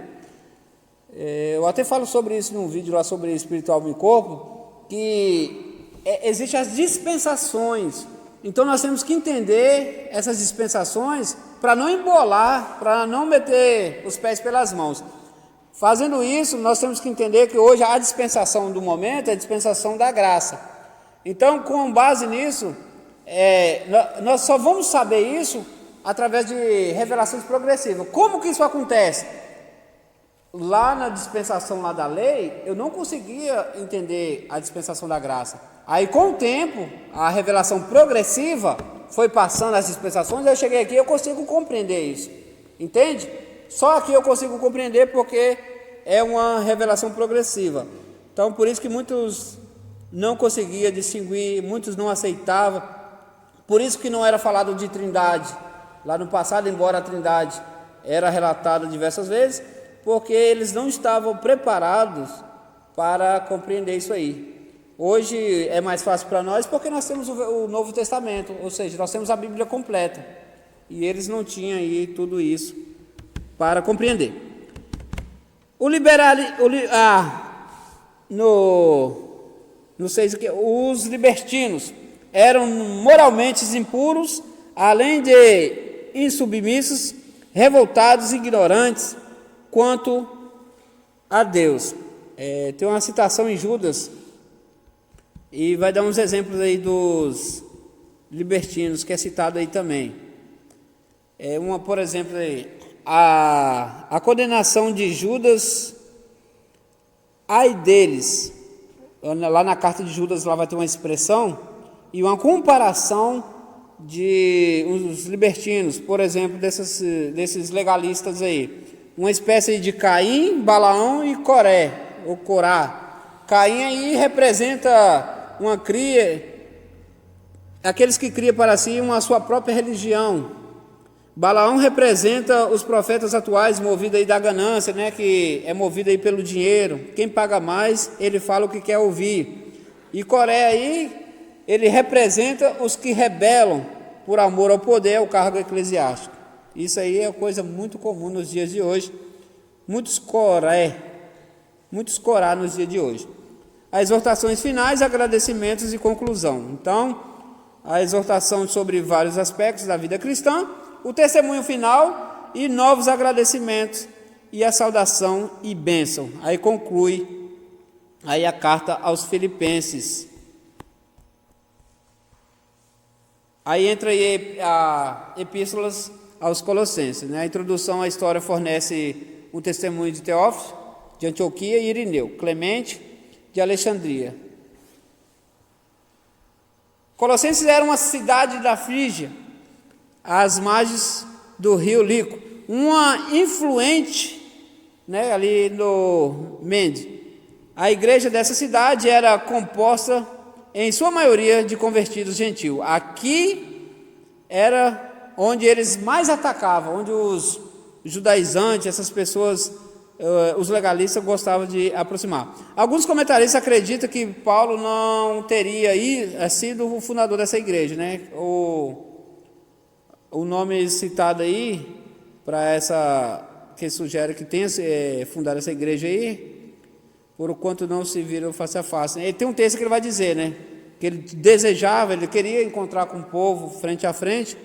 Eu até falo sobre isso num vídeo lá sobre espiritual e corpo, que existem as dispensações. Então nós temos que entender essas dispensações para não embolar, para não meter os pés pelas mãos. Fazendo isso, nós temos que entender que hoje a dispensação do momento é a dispensação da graça. Então, com base nisso, nós só vamos saber isso através de revelações progressivas. Como que isso acontece? Lá na dispensação lá da lei, eu não conseguia entender a dispensação da graça. Aí, com o tempo, a revelação progressiva foi passando as dispensações, eu cheguei aqui e eu consigo compreender isso. Entende? Só aqui eu consigo compreender porque é uma revelação progressiva. Então, por isso que muitos não conseguiam distinguir, muitos não aceitavam. Por isso que não era falado de trindade. Lá no passado, embora a trindade era relatada diversas vezes, porque eles não estavam preparados para compreender isso aí. Hoje é mais fácil para nós porque nós temos o Novo Testamento, ou seja, nós temos a Bíblia completa. E eles não tinham aí tudo isso para compreender. Os libertinos eram moralmente impuros, além de insubmissos, revoltados, ignorantes quanto a Deus. Tem uma citação em Judas, e vai dar uns exemplos aí dos libertinos, que é citado aí também. Por exemplo, aí, a condenação de Judas, ai deles, lá na carta de Judas lá vai ter uma expressão, e uma comparação de os libertinos, por exemplo, desses legalistas aí, uma espécie de Caim, Balaão e Coré, ou Corá. Caim aí representa uma cria, aqueles que criam para si a sua própria religião. Balaão representa os profetas atuais, movido aí da ganância, né, que é movido aí pelo dinheiro. Quem paga mais, ele fala o que quer ouvir. E Coré aí, ele representa os que rebelam por amor ao poder, ao cargo eclesiástico. Isso aí é coisa muito comum nos dias de hoje. Muitos Corá nos dias de hoje. As exortações finais, agradecimentos e conclusão. Então, a exortação sobre vários aspectos da vida cristã, o testemunho final e novos agradecimentos e a saudação e bênção. Aí conclui aí a carta aos Filipenses. Aí entra aí a epístolas aos Colossenses, né? A introdução à história fornece um testemunho de Teófilo, de Antioquia e Irineu, Clemente, de Alexandria. Colossenses era uma cidade da Frígia, às margens do rio Lico, uma influente, né, ali no Mende. A igreja dessa cidade era composta, em sua maioria, de convertidos gentios. Aqui era onde eles mais atacavam, onde os judaizantes, essas pessoas, os legalistas gostavam de aproximar. Alguns comentaristas acreditam que Paulo não teria sido o fundador dessa igreja, né? O nome citado aí, para essa, que sugere que tenha fundado essa igreja aí, por quanto não se viram face a face. Ele tem um texto que ele vai dizer, né? Que ele desejava, ele queria encontrar com o povo frente a frente.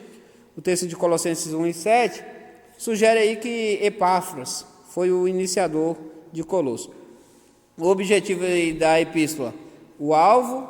O texto de Colossenses 1:7 sugere aí que Epáfras foi o iniciador de Colosso. O objetivo aí da epístola, o alvo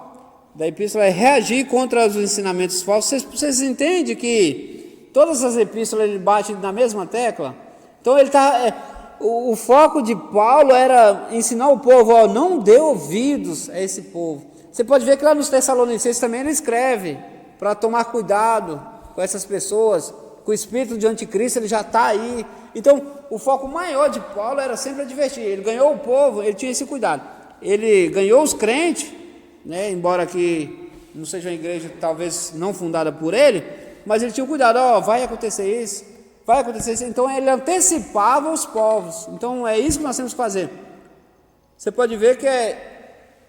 da epístola é reagir contra os ensinamentos falsos. Vocês entendem que todas as epístolas ele bate na mesma tecla? Então ele está... O foco de Paulo era ensinar o povo, não dê ouvidos a esse povo. Você pode ver que lá nos Tessalonicenses também ele escreve para tomar cuidado com essas pessoas, com o espírito de anticristo, ele já está aí. Então, o foco maior de Paulo era sempre advertir. Ele ganhou o povo, ele tinha esse cuidado. Ele ganhou os crentes, né, embora que não seja uma igreja talvez não fundada por ele, mas ele tinha cuidado, vai acontecer isso. Vai acontecer isso. Então ele antecipava os povos. Então é isso que nós temos que fazer. Você pode ver que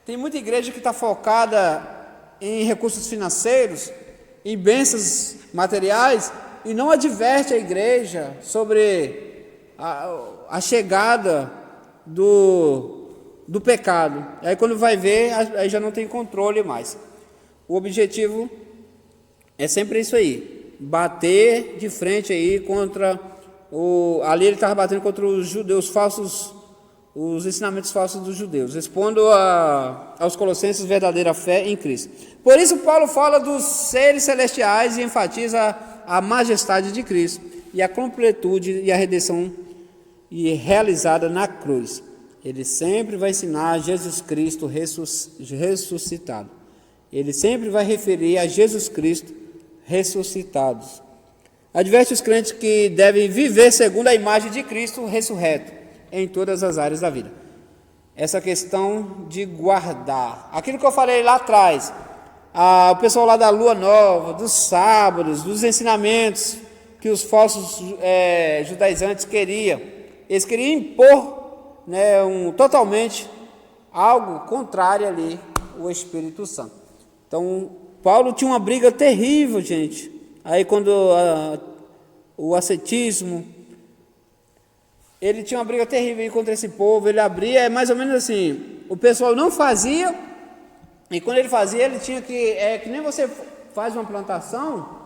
tem muita igreja que está focada em recursos financeiros, em bênçãos materiais, e não adverte a igreja sobre a chegada do pecado. Aí quando vai ver, aí já não tem controle mais. O objetivo é sempre isso aí. Bater de frente aí contra ali ele estava batendo contra os judeus falsos, os ensinamentos falsos dos judeus, expondo aos colossenses verdadeira fé em Cristo. Por isso Paulo fala dos seres celestiais e enfatiza a majestade de Cristo e a completude e a redenção realizada na cruz. Ele sempre vai ensinar Jesus Cristo ressuscitado. Ele sempre vai referir a Jesus Cristo ressuscitados. Adverte os crentes que devem viver segundo a imagem de Cristo ressurreto em todas as áreas da vida. Essa questão de guardar, aquilo que eu falei lá atrás, o pessoal lá da lua nova, dos sábados, dos ensinamentos que os falsos judaizantes queriam, eles queriam impor, né, totalmente algo contrário ali, o Espírito Santo. Então Paulo tinha uma briga terrível, gente. Aí quando o ascetismo, ele tinha uma briga terrível contra esse povo, ele abria, mais ou menos assim, o pessoal não fazia, e quando ele fazia, ele tinha que nem você faz uma plantação,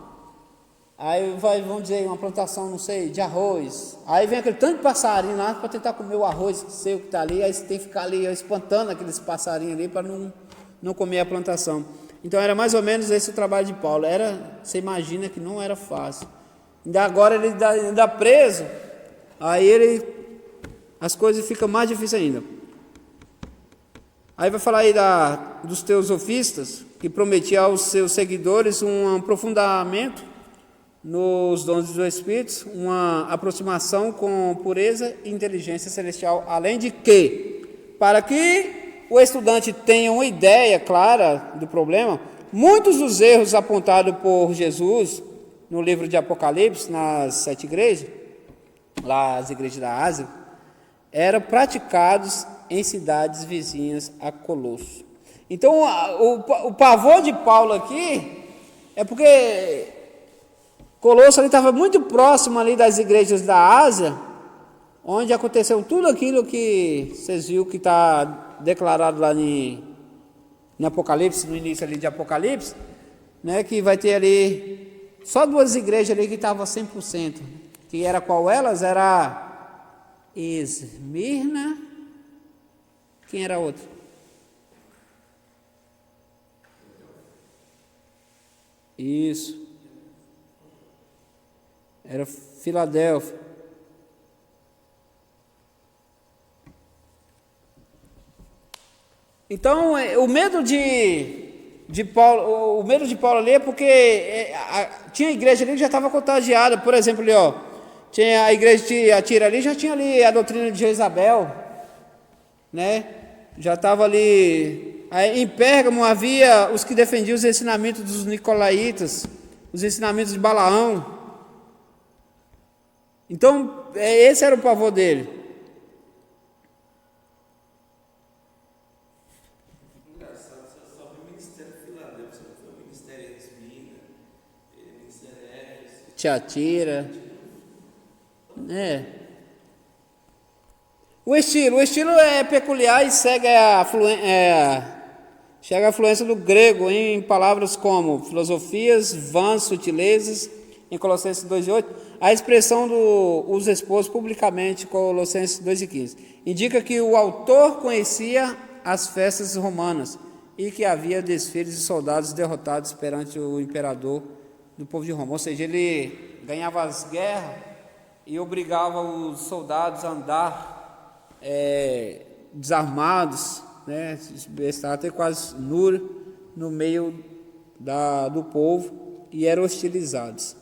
aí vamos dizer, uma plantação, não sei, de arroz, aí vem aquele tanto de passarinho lá para tentar comer o arroz seu que está ali, aí você tem que ficar ali espantando aqueles passarinhos ali para não comer a plantação. Então era mais ou menos esse o trabalho de Paulo. Você imagina que não era fácil. Ainda agora ele ainda preso, aí as coisas ficam mais difíceis ainda. Aí vai falar aí dos teosofistas, que prometia aos seus seguidores um aprofundamento nos dons do Espírito, uma aproximação com pureza e inteligência celestial, além de que, para que o estudante tenha uma ideia clara do problema, muitos dos erros apontados por Jesus no livro de Apocalipse, nas 7 igrejas, lá as igrejas da Ásia, eram praticados em cidades vizinhas a Colosso. Então, o pavor de Paulo aqui é porque Colosso estava muito próximo ali das igrejas da Ásia, onde aconteceu tudo aquilo que vocês viram que está declarado lá em Apocalipse, no início ali de Apocalipse, né, que vai ter ali só 2 igrejas ali que estavam 100%, que era qual elas? Era Esmirna, quem era a outra? Isso, era Filadélfia. Então, o medo de Paulo ali é porque tinha igreja ali que já estava contagiada. Por exemplo, ali, tinha a igreja de Tiatira ali, já tinha ali a doutrina de Jezabel, né? Já estava ali. Aí, em Pérgamo havia os que defendiam os ensinamentos dos nicolaítas, os ensinamentos de Balaão. Então, esse era o pavor dele. Engraçado, só foi o Ministério de Filadélfia, não foi o Ministério de Esmirna, o Ministério de Éfeso. Tiatira. O estilo é peculiar e segue chega a influência do grego em palavras como filosofias, vãs, sutilezas, em Colossenses 2,8, a expressão os expôs publicamente, Colossenses 2,15. Indica que o autor conhecia as festas romanas e que havia desfiles de soldados derrotados perante o imperador do povo de Roma. Ou seja, ele ganhava as guerras e obrigava os soldados a andar desarmados, né, estava até quase nu no meio do povo e eram hostilizados.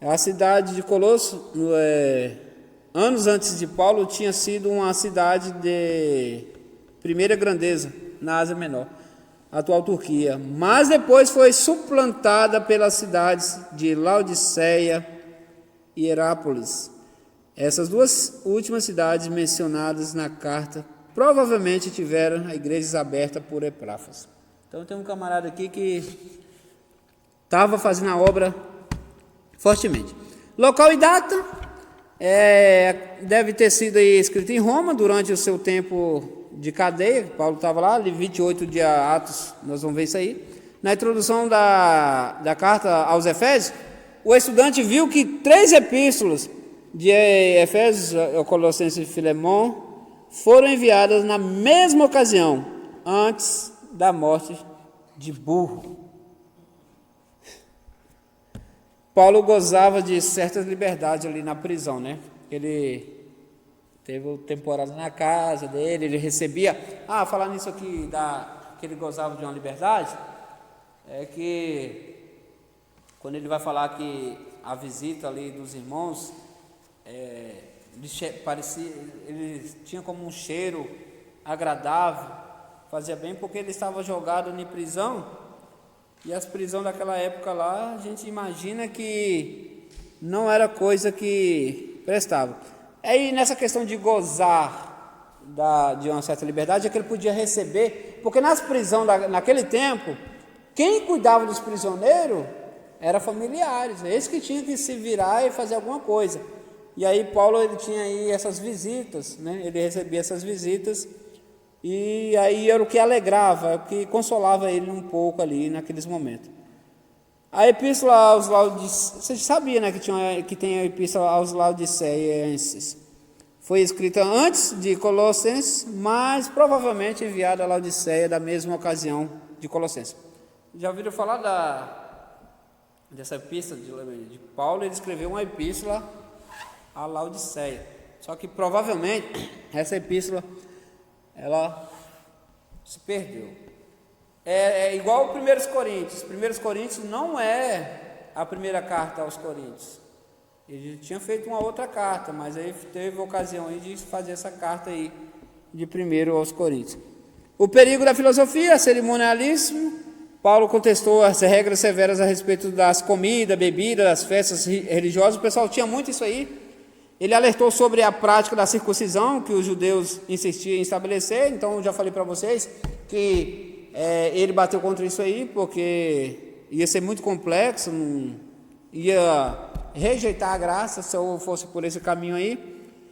A cidade de Colosso, anos antes de Paulo, tinha sido uma cidade de primeira grandeza na Ásia Menor, atual Turquia, mas depois foi suplantada pelas cidades de Laodiceia e Herápolis. Essas duas últimas cidades mencionadas na carta provavelmente tiveram igrejas abertas por Epáfras. Então tem um camarada aqui que estava fazendo a obra fortemente. Local e data, deve ter sido escrito em Roma durante o seu tempo de cadeia. Paulo estava lá, 28 de Atos, nós vamos ver isso aí. Na introdução da carta aos Efésios, o estudante viu que 3 epístolas de Efésios, Colossenses e Filemão, foram enviadas na mesma ocasião, antes da morte de Burro. Paulo gozava de certas liberdades ali na prisão, né? Ele teve temporada na casa dele, ele recebia... falar nisso aqui, que ele gozava de uma liberdade, é que quando ele vai falar que a visita ali dos irmãos, ele tinha como um cheiro agradável, fazia bem, porque ele estava jogado em prisão, e as prisões daquela época lá, a gente imagina que não era coisa que prestava. Aí nessa questão de gozar de uma certa liberdade, é que ele podia receber, porque nas prisões naquele tempo, quem cuidava dos prisioneiros eram familiares, eles que tinham que se virar e fazer alguma coisa. E aí Paulo, ele tinha aí essas visitas, né? Ele recebia essas visitas, e aí era o que alegrava, o que consolava ele um pouco ali naqueles momentos. A epístola aos Laodicenses, você sabia, né, que tem a epístola aos Laodicenses? Foi escrita antes de Colossenses, mas provavelmente enviada a Laodiceia da mesma ocasião de Colossenses. Já ouviram falar dessa epístola de Paulo? Ele escreveu uma epístola a Laodiceia. Só que provavelmente essa epístola ela se perdeu. É igual o 1 Coríntios. 1 Coríntios não é a primeira carta aos Coríntios. Ele tinha feito uma outra carta, mas aí teve a ocasião aí de fazer essa carta aí de 1 aos Coríntios. O perigo da filosofia, cerimonialismo. Paulo contestou as regras severas a respeito das comidas, bebidas, das festas religiosas. O pessoal tinha muito isso aí. Ele alertou sobre a prática da circuncisão, que os judeus insistiam em estabelecer. Então, eu já falei para vocês que ele bateu contra isso aí, porque ia ser muito complexo, ia rejeitar a graça se eu fosse por esse caminho aí.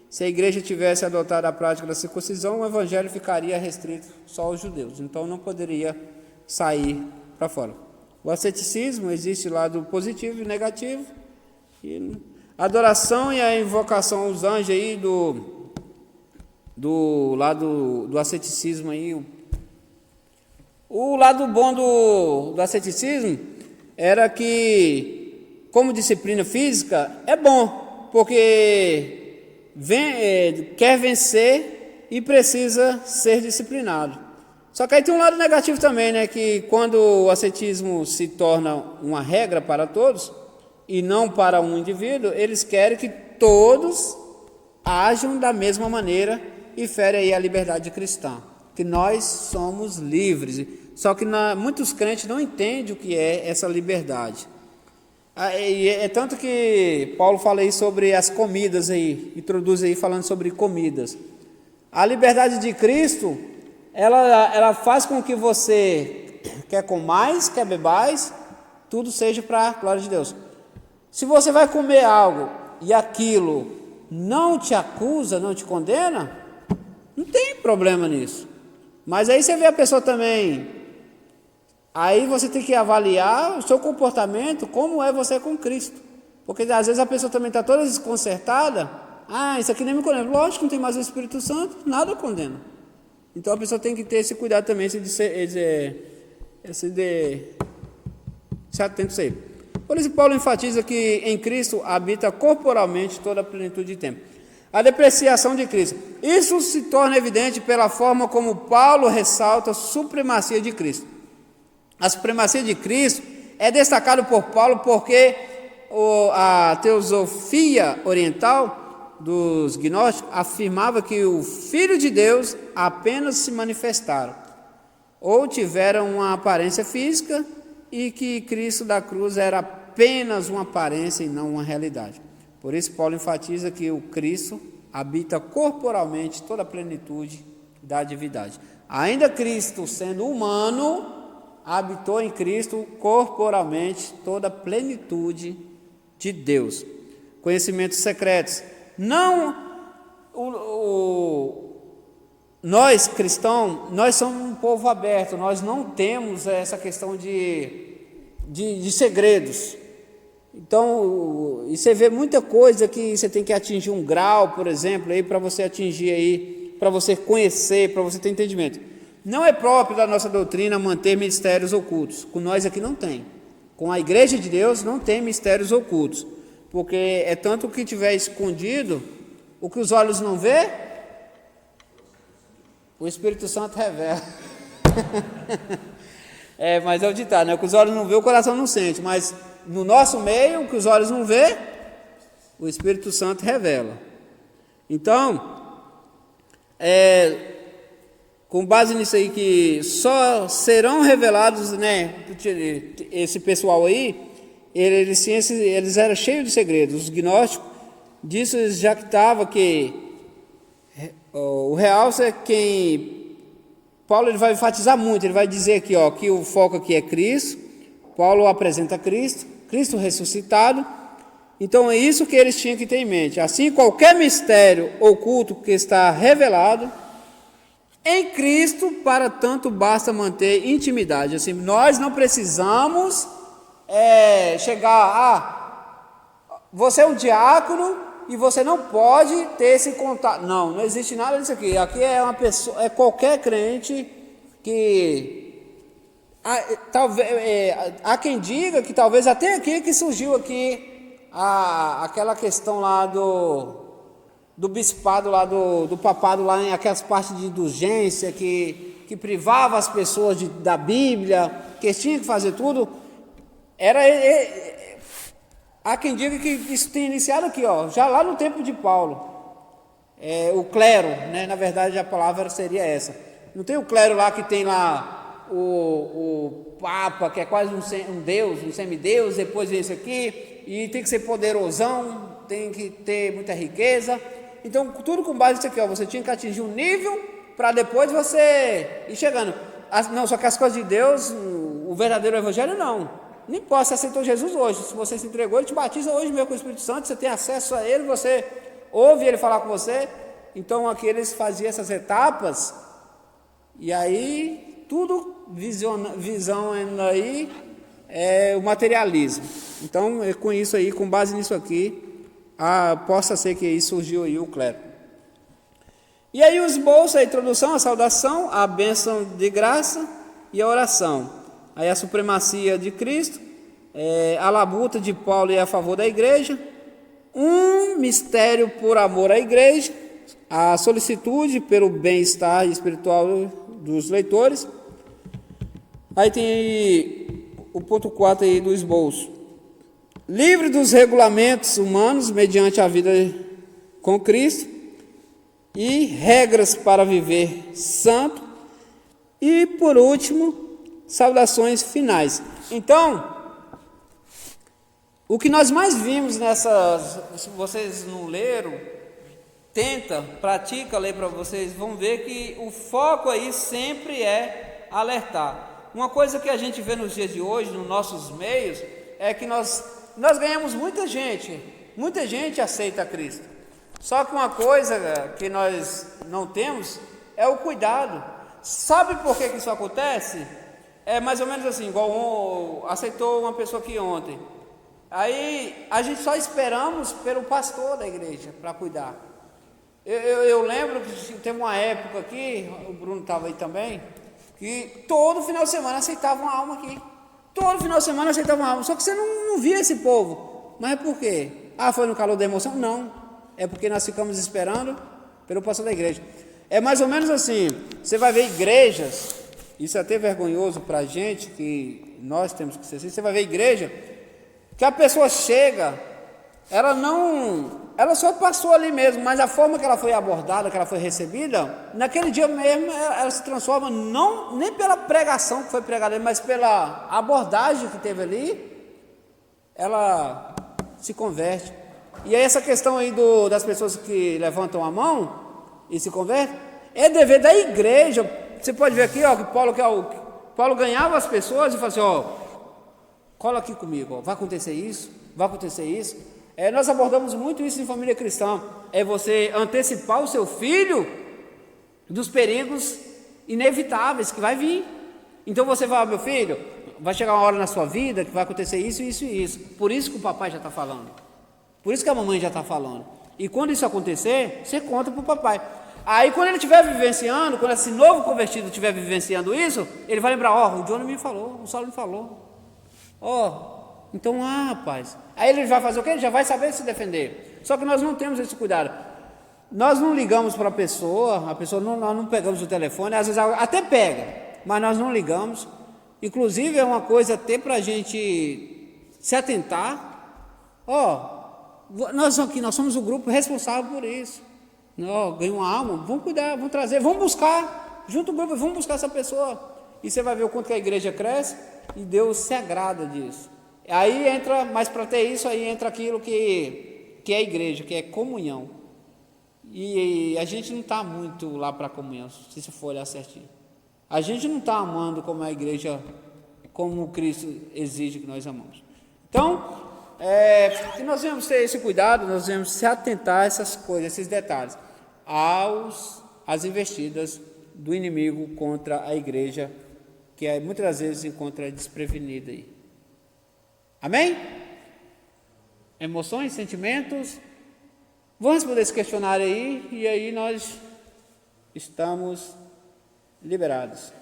Se a igreja tivesse adotado a prática da circuncisão, o evangelho ficaria restrito só aos judeus. Então, não poderia sair para fora. O asceticismo, existe lado positivo e negativo. A adoração e a invocação aos anjos aí do lado do asceticismo aí. O lado bom do asceticismo era que, como disciplina física, é bom, porque quer vencer e precisa ser disciplinado. Só que aí tem um lado negativo também, né? Que quando o ascetismo se torna uma regra para todos, e não para um indivíduo, eles querem que todos ajam da mesma maneira e fere aí a liberdade cristã, que nós somos livres. Só que muitos crentes não entendem o que é essa liberdade. É tanto que Paulo fala aí sobre as comidas aí, introduz aí falando sobre comidas. A liberdade de Cristo, ela faz com que você quer comais, quer bebais, tudo seja para a glória de Deus. Se você vai comer algo e aquilo não te acusa, não te condena, não tem problema nisso. Mas aí você vê a pessoa também, aí você tem que avaliar o seu comportamento, como é você com Cristo. Porque às vezes a pessoa também está toda desconcertada, isso aqui nem me condena. Lógico que não tem mais o Espírito Santo, nada condena. Então a pessoa tem que ter esse cuidado também, se atento a isso aí. Por isso Paulo enfatiza que em Cristo habita corporalmente toda a plenitude de tempo. A depreciação de Cristo. Isso se torna evidente pela forma como Paulo ressalta a supremacia de Cristo. A supremacia de Cristo é destacado por Paulo porque a teosofia oriental dos gnósticos afirmava que o Filho de Deus apenas se manifestaram ou tiveram uma aparência física e que Cristo da cruz era apenas uma aparência e não uma realidade. Por isso Paulo enfatiza que o Cristo habita corporalmente toda a plenitude da divindade. Ainda Cristo sendo humano, habitou em Cristo corporalmente toda a plenitude de Deus. Conhecimentos secretos. Nós cristãos, nós somos um povo aberto, nós não temos essa questão de segredos. Então, e você vê muita coisa que você tem que atingir um grau, por exemplo, aí para você atingir aí, para você conhecer, para você ter entendimento. Não é próprio da nossa doutrina manter mistérios ocultos. Com nós aqui não tem. Com a igreja de Deus não tem mistérios ocultos. Porque é tanto que tiver escondido, o que os olhos não vê, o Espírito Santo revela. Mas é o ditado, né? O que os olhos não vê, o coração não sente. Mas no nosso meio, o que os olhos não vê, o Espírito Santo revela. Então, com base nisso aí, que só serão revelados, né? Esse pessoal aí, eles eram cheios de segredos. Os gnósticos, disso eles já que estavam que o real é quem Paulo ele vai enfatizar muito, ele vai dizer aqui, que o foco aqui é Cristo. Paulo apresenta Cristo ressuscitado. Então é isso que eles tinham que ter em mente. Assim, qualquer mistério oculto que está revelado em Cristo, para tanto basta manter intimidade. Assim, nós não precisamos chegar, você é um diácono e você não pode ter esse contato. Não existe nada disso aqui. Aqui é uma pessoa, é qualquer crente que talvez há quem diga que talvez até aqui que surgiu aqui aquela questão lá do bispado lá do papado lá em aquelas partes de indulgência que privava as pessoas da Bíblia, que tinham que fazer tudo. Há quem diga que isso tem iniciado aqui, já lá no tempo de Paulo. O clero, né? Na verdade a palavra seria essa. Não tem o clero lá que tem lá o Papa, que é quase um deus, um semideus, depois vem isso aqui, e tem que ser poderosão, tem que ter muita riqueza. Então, tudo com base nisso aqui, você tinha que atingir um nível para depois você ir chegando. Só que as coisas de Deus, o verdadeiro evangelho não. Nem posso, você aceitou Jesus hoje. Se você se entregou, Ele te batiza hoje mesmo com o Espírito Santo, você tem acesso a Ele, você ouve Ele falar com você. Então aqui eles faziam essas etapas, e aí tudo visão aí é o materialismo. Então com isso aí, com base nisso aqui, possa ser que aí surgiu aí o clero. E aí o esboço, a introdução, a saudação, a bênção de graça e a oração. Aí a supremacia de Cristo, a labuta de Paulo e a favor da igreja, um mistério por amor à igreja, a solicitude pelo bem-estar espiritual dos leitores. Aí tem o ponto 4 aí do esboço, livre dos regulamentos humanos mediante a vida com Cristo e regras para viver santo. E, por último, saudações finais. Então, o que nós mais vimos nessas, se vocês não leram, tenta, pratica ler para vocês, vão ver que o foco aí sempre é alertar. Uma coisa que a gente vê nos dias de hoje, nos nossos meios, é que nós ganhamos muita gente aceita Cristo. Só que uma coisa que nós não temos é o cuidado. Sabe por que isso acontece? É mais ou menos assim, igual aceitou uma pessoa aqui ontem. Aí a gente só esperamos pelo pastor da igreja para cuidar. Eu lembro que teve uma época aqui, o Bruno estava aí também, que todo final de semana aceitava uma alma aqui. Todo final de semana aceitava uma alma. Só que você não via esse povo. Mas é por quê? Foi no calor da emoção? Não. É porque nós ficamos esperando pelo pastor da igreja. É mais ou menos assim, você vai ver igrejas, isso é até vergonhoso para a gente, que nós temos que ser assim, você vai ver igreja, que a pessoa chega, ela só passou ali mesmo, mas a forma que ela foi abordada, que ela foi recebida, naquele dia mesmo ela se transforma, não nem pela pregação que foi pregada ali, mas pela abordagem que teve ali, ela se converte. E aí essa questão aí das pessoas que levantam a mão e se convertem, é dever da igreja. Você pode ver aqui, ó, que Paulo ganhava as pessoas e falava assim, cola aqui comigo, vai acontecer isso, vai acontecer isso. Nós abordamos muito isso em família cristã, é você antecipar o seu filho dos perigos inevitáveis que vai vir. Então você vai, meu filho, vai chegar uma hora na sua vida que vai acontecer isso, isso e isso. Por isso que o papai já está falando, por isso que a mamãe já está falando. E quando isso acontecer, você conta para o papai. Aí quando ele estiver vivenciando, quando esse novo convertido estiver vivenciando isso, ele vai lembrar, o Johnny me falou, o Saulo me falou. Então, rapaz. Aí ele vai fazer o quê? Ele já vai saber se defender. Só que nós não temos esse cuidado. Nós não ligamos para a pessoa nós não pegamos o telefone, às vezes até pega, mas nós não ligamos. Inclusive é uma coisa até para a gente se atentar. Nós somos o grupo responsável por isso. Ganhou uma alma, vamos cuidar, vamos trazer, vamos buscar, junto ao grupo, vamos buscar essa pessoa. E você vai ver o quanto que a igreja cresce e Deus se agrada disso. Aí entra, mas para ter isso, aí entra aquilo que é a igreja, que é comunhão. E a gente não está muito lá para a comunhão, se você for olhar certinho. A gente não está amando como a igreja, como Cristo exige que nós amamos. Então, que nós devemos ter esse cuidado, nós devemos se atentar a essas coisas, esses detalhes, às investidas do inimigo contra a igreja, que muitas das vezes se encontra desprevenida aí. Amém? Emoções, sentimentos? Vamos responder esse questionário aí, e aí nós estamos liberados.